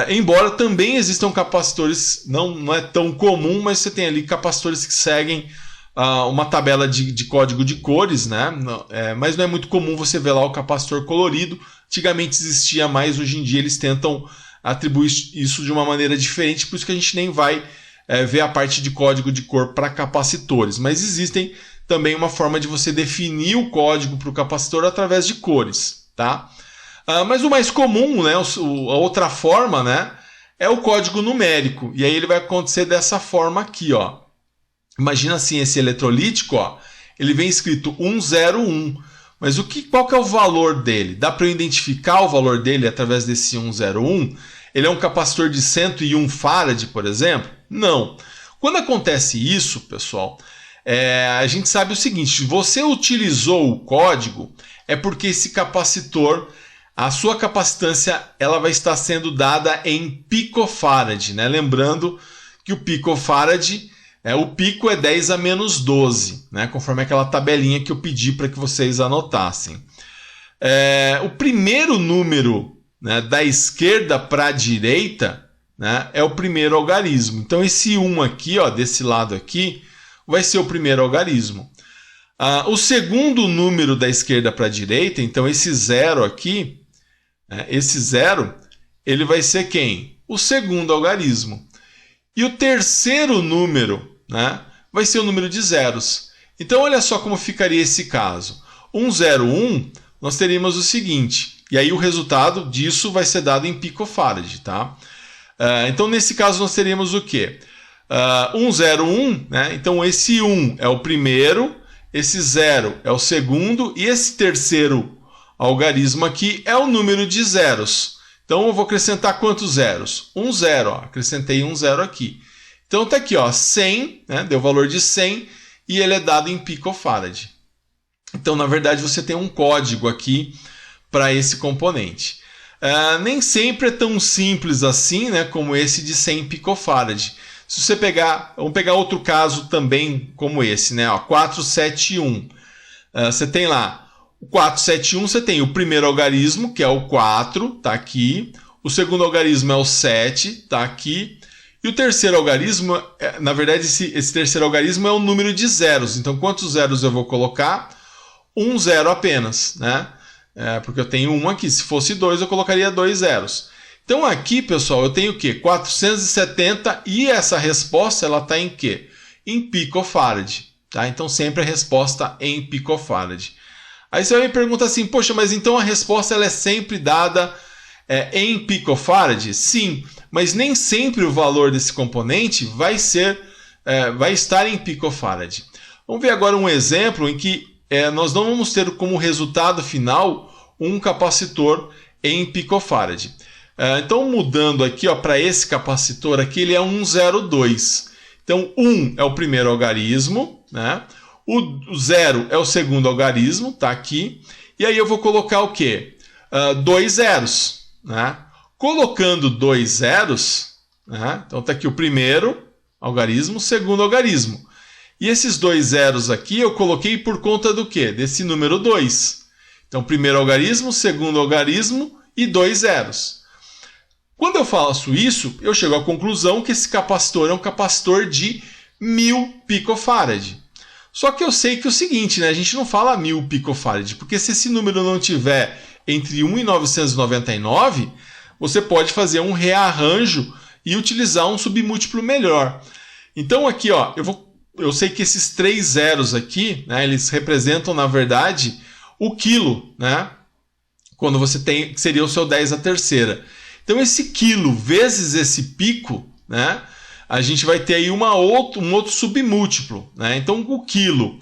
Embora também existam capacitores, não é tão comum, mas você tem ali capacitores que seguem uma tabela de código de cores, né? Mas não é muito comum você ver lá o capacitor colorido. Antigamente existia mais, hoje em dia eles tentam atribuir isso de uma maneira diferente, por isso que a gente nem vai ver a parte de código de cor para capacitores. Mas existem também uma forma de você definir o código para o capacitor através de cores, tá? Mas o mais comum, né, a outra forma, né, é o código numérico. E aí ele vai acontecer dessa forma aqui, ó. Imagina assim, esse eletrolítico, ó, ele vem escrito 101. Mas qual que é o valor dele? Dá para eu identificar o valor dele através desse 101? Ele é um capacitor de 101 farad, por exemplo? Não. Quando acontece isso, pessoal, a gente sabe o seguinte: se você utilizou o código, é porque esse capacitor, a sua capacitância, ela vai estar sendo dada em picofarad, né? Lembrando que o picofarad, o pico é 10 a menos 12, né? Conforme aquela tabelinha que eu pedi para que vocês anotassem. O primeiro número, né, da esquerda para a direita, né, é o primeiro algarismo. Então esse 1 aqui, ó, desse lado aqui, vai ser o primeiro algarismo. O segundo número da esquerda para a direita, então esse 0 aqui, esse 0, ele vai ser quem? O segundo algarismo. E o terceiro número, né, vai ser o número de zeros. Então olha só como ficaria esse caso. 101, nós teríamos o seguinte, e aí o resultado disso vai ser dado em picofarad, tá? Então nesse caso nós teríamos o quê? 101, né? Então esse 1 é o primeiro, esse 0 é o segundo, e esse terceiro algarismo aqui é o número de zeros. Então eu vou acrescentar quantos zeros? 0, ó, acrescentei 0 aqui. Então está aqui, ó, 100, né? Deu o valor de 100 e ele é dado em picofarad. Então na verdade você tem um código aqui para esse componente. Nem sempre é tão simples assim, né, como esse de 100 picofarad. Se você vamos pegar outro caso também como esse, né, ó, 471. Você tem lá o 471, você tem o primeiro algarismo, que é o 4, tá aqui. O segundo algarismo é o 7, tá aqui. E o terceiro algarismo, na verdade, esse terceiro algarismo é o número de zeros. Então, quantos zeros eu vou colocar? 1 zero apenas, né? Porque eu tenho 1 aqui. Se fosse 2, eu colocaria 2 zeros. Então, aqui, pessoal, eu tenho o quê? 470, e essa resposta ela está em quê? Em picofarad. Tá? Então, sempre a resposta em picofarad. Aí você me pergunta assim, poxa, mas então a resposta ela é sempre dada em picofarad? Sim, mas nem sempre o valor desse componente vai estar em picofarad. Vamos ver agora um exemplo em que nós não vamos ter como resultado final um capacitor em picofarad. Então, mudando aqui para esse capacitor aqui, ele é 102. Então, 1 é o primeiro algarismo, né? O 0 é o segundo algarismo, tá aqui. E aí eu vou colocar o quê? 2 zeros, né? Colocando 2 zeros, né? Então tá aqui o primeiro algarismo, o segundo algarismo. E esses 2 zeros aqui eu coloquei por conta do quê? Desse número 2. Então, primeiro algarismo, segundo algarismo e 2 zeros. Quando eu faço isso, eu chego à conclusão que esse capacitor é um capacitor de 1000 picofarad. Só que eu sei que é o seguinte, né? A gente não fala 1000 picofarad, porque se esse número não tiver entre 1 e 999, você pode fazer um rearranjo e utilizar um submúltiplo melhor. Então aqui, ó, eu sei que esses 3 zeros aqui, né, eles representam, na verdade, o quilo, né? Quando você tem, que seria o seu 10 à terceira. Então esse quilo vezes esse pico, né? A gente vai ter aí um outro submúltiplo, né? Então o quilo,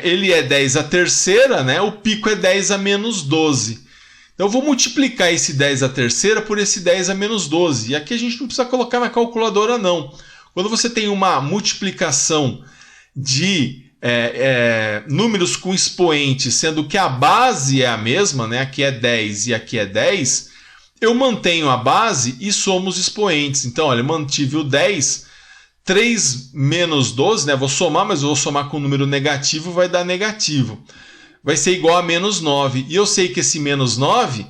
ele é 10 à terceira, né? O pico é 10 a menos 12. Então eu vou multiplicar esse 10 à terceira por esse 10 a menos 12. E aqui a gente não precisa colocar na calculadora, não. Quando você tem uma multiplicação de números com expoentes, sendo que a base é a mesma, né? Aqui é 10 e aqui é 10, eu mantenho a base e somo os expoentes. Então, olha, eu mantive o 10, 3 menos 12, né? Vou somar, mas eu vou somar com um número negativo, vai dar negativo. Vai ser igual a menos 9. E eu sei que esse menos 9,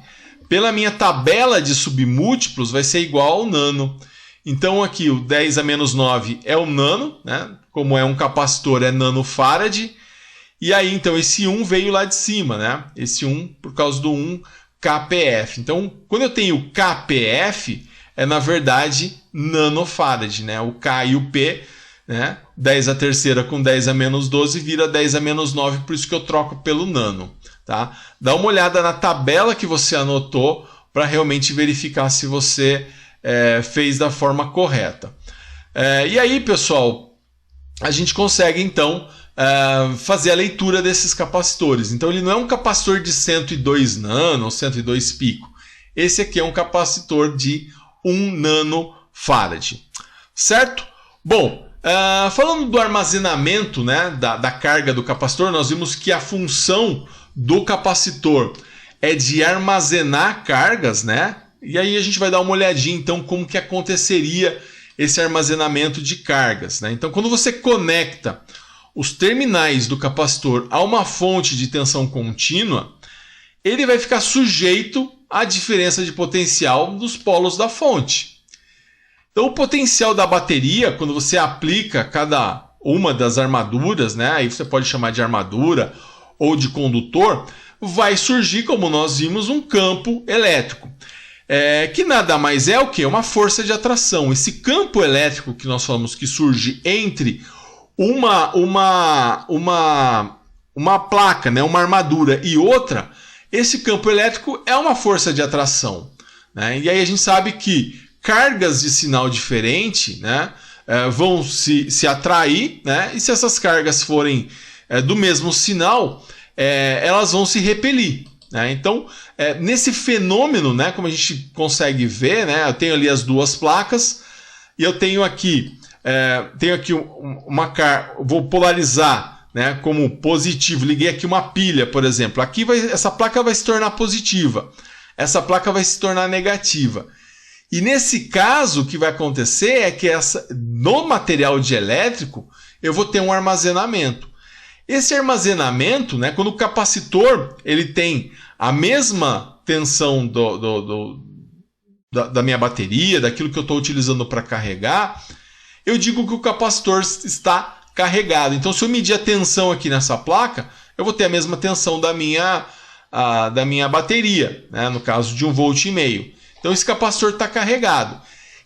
pela minha tabela de submúltiplos, vai ser igual ao nano. Então aqui o 10 a menos 9 é o nano, né? Como é um capacitor, é nanofarad. E aí então esse 1 veio lá de cima, né? Esse 1 por causa do 1 kpf. Então quando eu tenho kpf, é na verdade nanofarad, né? O K e o P, né? 10 a terceira com 10 a menos 12 vira 10 a menos 9, por isso que eu troco pelo nano. Tá? Dá uma olhada na tabela que você anotou para realmente verificar se você fez da forma correta. E aí, pessoal, a gente consegue então fazer a leitura desses capacitores. Então ele não é um capacitor de 102 nano ou 102 pico. Esse aqui é um capacitor de 1 nanofarad. Certo? Bom, falando do armazenamento, né, da carga do capacitor, nós vimos que a função do capacitor é de armazenar cargas, né? E aí a gente vai dar uma olhadinha então como que aconteceria esse armazenamento de cargas, né? Então quando você conecta os terminais do capacitor a uma fonte de tensão contínua, ele vai ficar sujeito à diferença de potencial dos polos da fonte. Então o potencial da bateria, quando você aplica cada uma das armaduras, né? Aí você pode chamar de armadura ou de condutor, vai surgir, como nós vimos, um campo elétrico. Que nada mais é o que? Uma força de atração. Esse campo elétrico que nós falamos que surge entre uma placa, né, uma armadura e outra, esse campo elétrico é uma força de atração. Né? E aí a gente sabe que cargas de sinal diferente, né, vão se atrair, né, e se essas cargas forem do mesmo sinal, elas vão se repelir. Né? Então, nesse fenômeno, né, como a gente consegue ver, né, eu tenho ali as duas placas e eu tenho aqui vou polarizar, né, como positivo. Liguei aqui uma pilha, por exemplo. Aqui essa placa vai se tornar positiva, essa placa vai se tornar negativa. E nesse caso, o que vai acontecer é que no material dielétrico eu vou ter um armazenamento. Esse armazenamento, né, quando o capacitor ele tem a mesma tensão da minha bateria, daquilo que eu estou utilizando para carregar, eu digo que o capacitor está carregado. Então, se eu medir a tensão aqui nessa placa, eu vou ter a mesma tensão da minha bateria, né, no caso de 1,5 volt. Então, esse capacitor está carregado.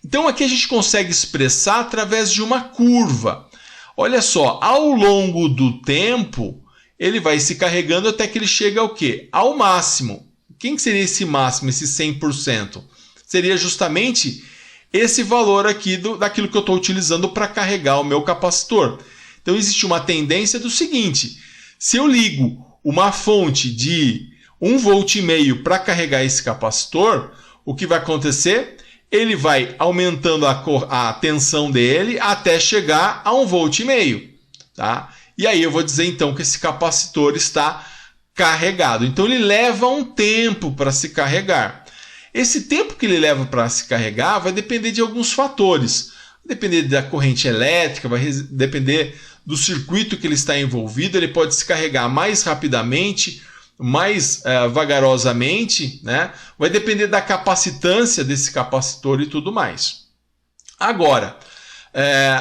Então, aqui a gente consegue expressar através de uma curva. Olha só, ao longo do tempo, ele vai se carregando até que ele chega ao quê? Ao máximo. Quem seria esse máximo, esse 100%? Seria justamente esse valor aqui daquilo que eu estou utilizando para carregar o meu capacitor. Então, existe uma tendência do seguinte: se eu ligo uma fonte de 1,5 volt para carregar esse capacitor, o que vai acontecer? Ele vai aumentando a tensão dele até chegar a 1,5 volt. Tá? E aí eu vou dizer então que esse capacitor está carregado. Então ele leva um tempo para se carregar. Esse tempo que ele leva para se carregar vai depender de alguns fatores. Vai depender da corrente elétrica, vai depender do circuito que ele está envolvido. Ele pode se carregar mais rapidamente, mais vagarosamente, né? Vai depender da capacitância desse capacitor e tudo mais. Agora,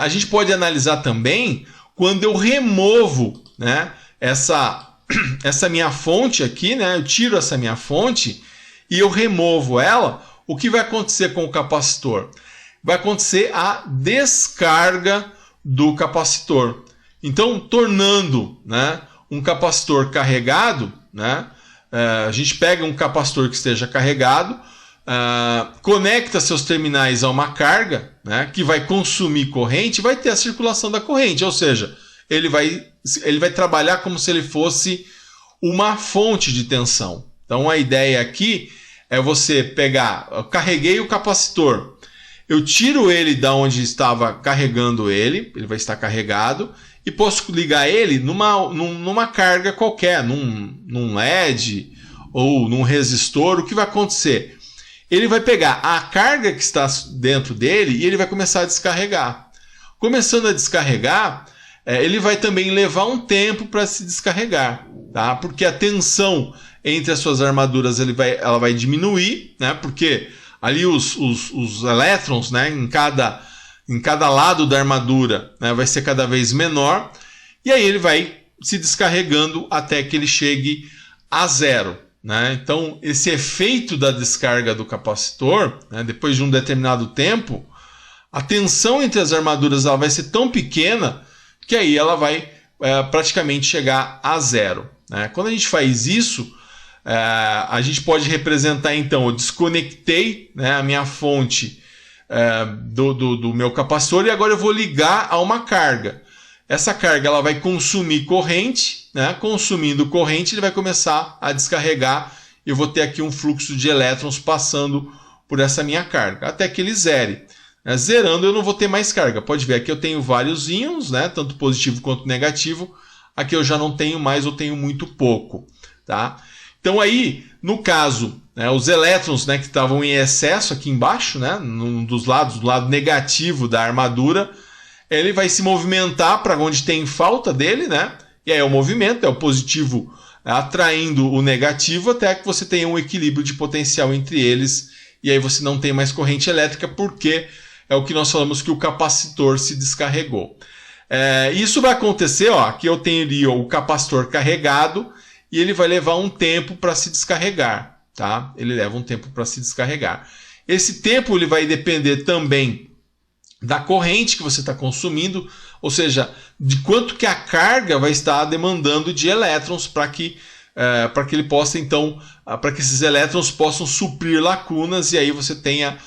a gente pode analisar também quando eu removo, né, essa minha fonte aqui, né? Eu tiro essa minha fonte e eu removo ela, o que vai acontecer com o capacitor? Vai acontecer a descarga do capacitor. Então, tornando, né, um capacitor carregado, né, a gente pega um capacitor que esteja carregado, conecta seus terminais a uma carga, né, que vai consumir corrente, vai ter a circulação da corrente, ou seja, ele vai trabalhar como se ele fosse uma fonte de tensão. Então a ideia aqui é você pegar, eu carreguei o capacitor, eu tiro ele da onde estava carregando ele vai estar carregado, e posso ligar ele numa carga qualquer, num LED ou num resistor. O que vai acontecer? Ele vai pegar a carga que está dentro dele e ele vai começar a descarregar. Começando a descarregar, ele vai também levar um tempo para se descarregar, tá? Porque a tensão entre as suas armaduras ela vai diminuir, né? Porque ali os elétrons, né, em cada lado da armadura, né, vai ser cada vez menor, e aí ele vai se descarregando até que ele chegue a zero, né? Então, esse efeito da descarga do capacitor, né, depois de um determinado tempo, a tensão entre as armaduras ela vai ser tão pequena que aí ela vai praticamente chegar a zero, né? Quando a gente faz isso, a gente pode representar, então, eu desconectei, né, a minha fonte do meu capacitor e agora eu vou ligar a uma carga. Essa carga ela vai consumir corrente, né? Consumindo corrente, ele vai começar a descarregar e eu vou ter aqui um fluxo de elétrons passando por essa minha carga, até que ele zere. Zerando, eu não vou ter mais carga. Pode ver, aqui eu tenho vários íons, né? Tanto positivo quanto negativo. Aqui eu já não tenho mais, eu tenho muito pouco, tá? Então aí, no caso, né, os elétrons, né, que estavam em excesso aqui embaixo, né, num dos lados, do lado negativo da armadura, ele vai se movimentar para onde tem falta dele, né? E aí é o movimento, é o positivo atraindo o negativo até que você tenha um equilíbrio de potencial entre eles e aí você não tem mais corrente elétrica porque é o que nós falamos que o capacitor se descarregou. Isso vai acontecer, ó, aqui eu tenho ali o capacitor carregado e ele vai levar um tempo para se descarregar, tá? Ele leva um tempo para se descarregar. Esse tempo ele vai depender também da corrente que você está consumindo, ou seja, de quanto que a carga vai estar demandando de elétrons para que ele possa, então, para que esses elétrons possam suprir lacunas e aí você tenha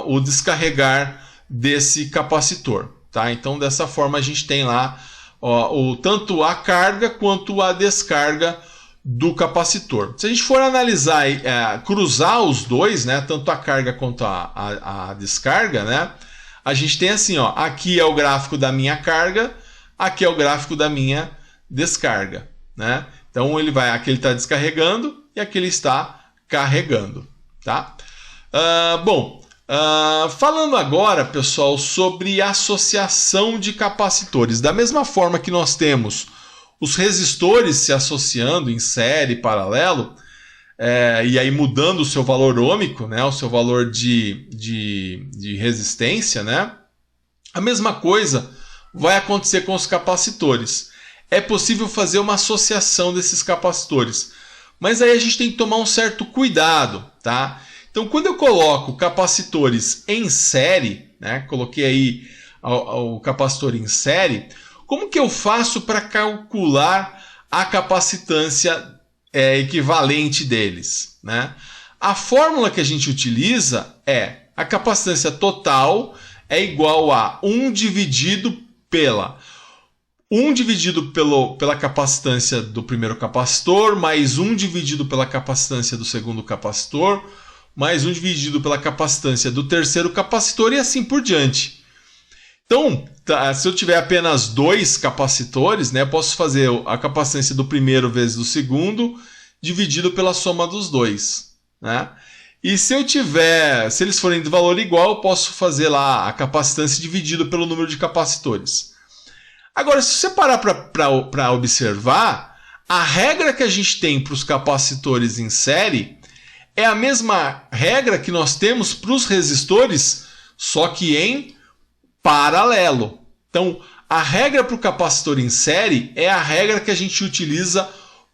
o descarregar desse capacitor, tá? Então, dessa forma a gente tem lá tanto a carga quanto a descarga do capacitor. Se a gente for analisar, cruzar os dois, né, tanto a carga quanto a descarga, né, a gente tem assim, ó, aqui é o gráfico da minha carga, aqui é o gráfico da minha descarga, né? Então aqui ele está descarregando e aqui ele está carregando, tá? Falando agora, pessoal, sobre associação de capacitores. Da mesma forma que nós temos os resistores se associando em série, paralelo, e aí mudando o seu valor ôhmico, né, o seu valor de resistência, né, a mesma coisa vai acontecer com os capacitores. É possível fazer uma associação desses capacitores, mas aí a gente tem que tomar um certo cuidado, tá? Então, quando eu coloco capacitores em série, né, coloquei aí o capacitor em série, como que eu faço para calcular a capacitância equivalente deles, né? A fórmula que a gente utiliza é a capacitância total é igual a 1 dividido pela capacitância do primeiro capacitor, mais 1 dividido pela capacitância do segundo capacitor, mais 1 dividido pela capacitância do terceiro capacitor e assim por diante. Então, se eu tiver apenas 2 capacitores, né, eu posso fazer a capacitância do primeiro vezes do segundo, dividido pela soma dos dois, né? E se eles forem de valor igual, eu posso fazer lá a capacitância dividido pelo número de capacitores. Agora, se você parar para observar, a regra que a gente tem para os capacitores em série é a mesma regra que nós temos para os resistores, só que em paralelo. Então, a regra para o capacitor em série é a regra que a gente utiliza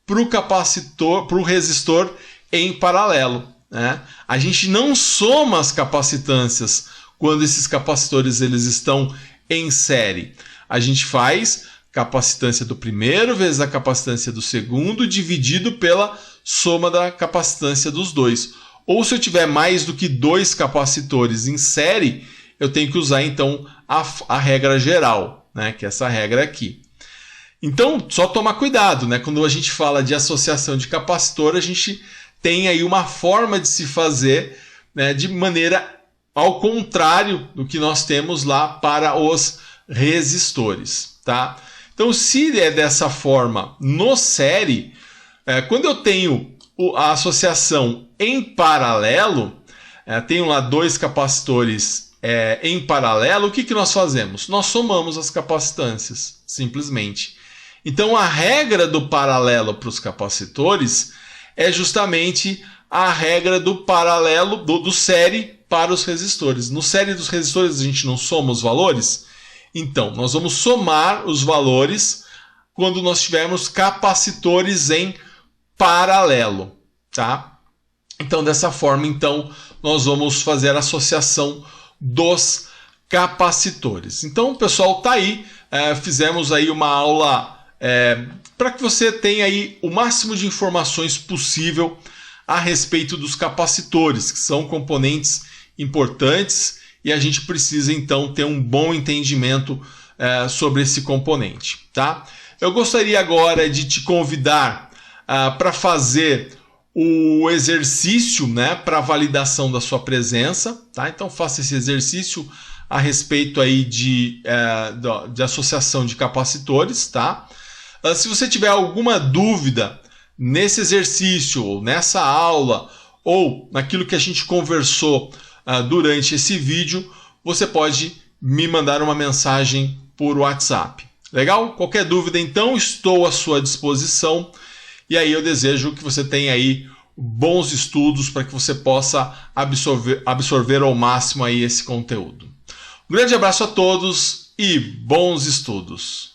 para o resistor em paralelo, né? A gente não soma as capacitâncias quando esses capacitores eles estão em série. A gente faz capacitância do primeiro vezes a capacitância do segundo dividido pela soma da capacitância dos dois. Ou se eu tiver mais do que 2 capacitores em série, eu tenho que usar então a regra geral, né, que é essa regra aqui. Então, só tomar cuidado, né? Quando a gente fala de associação de capacitor, a gente tem aí uma forma de se fazer, né, de maneira ao contrário do que nós temos lá para os resistores, tá? Então, se é dessa forma no série, quando eu tenho a associação em paralelo, tenho lá 2 capacitores em paralelo, o que nós fazemos? Nós somamos as capacitâncias, simplesmente. Então a regra do paralelo para os capacitores é justamente a regra do paralelo, do série para os resistores. No série dos resistores a gente não soma os valores? Então, nós vamos somar os valores quando nós tivermos capacitores em paralelo, tá? Então, dessa forma, então, nós vamos fazer a associação dos capacitores. Então, pessoal, tá aí. Fizemos aí uma aula para que você tenha aí o máximo de informações possível a respeito dos capacitores, que são componentes importantes e a gente precisa então ter um bom entendimento sobre esse componente, tá? Eu gostaria agora de te convidar para fazer o exercício, né, para validação da sua presença, tá? Então faça esse exercício a respeito aí de associação de capacitores, tá? Se você tiver alguma dúvida nesse exercício, ou nessa aula, ou naquilo que a gente conversou durante esse vídeo, você pode me mandar uma mensagem por WhatsApp. Legal? Qualquer dúvida, então, estou à sua disposição. E aí eu desejo que você tenha aí bons estudos para que você possa absorver ao máximo aí esse conteúdo. Um grande abraço a todos e bons estudos!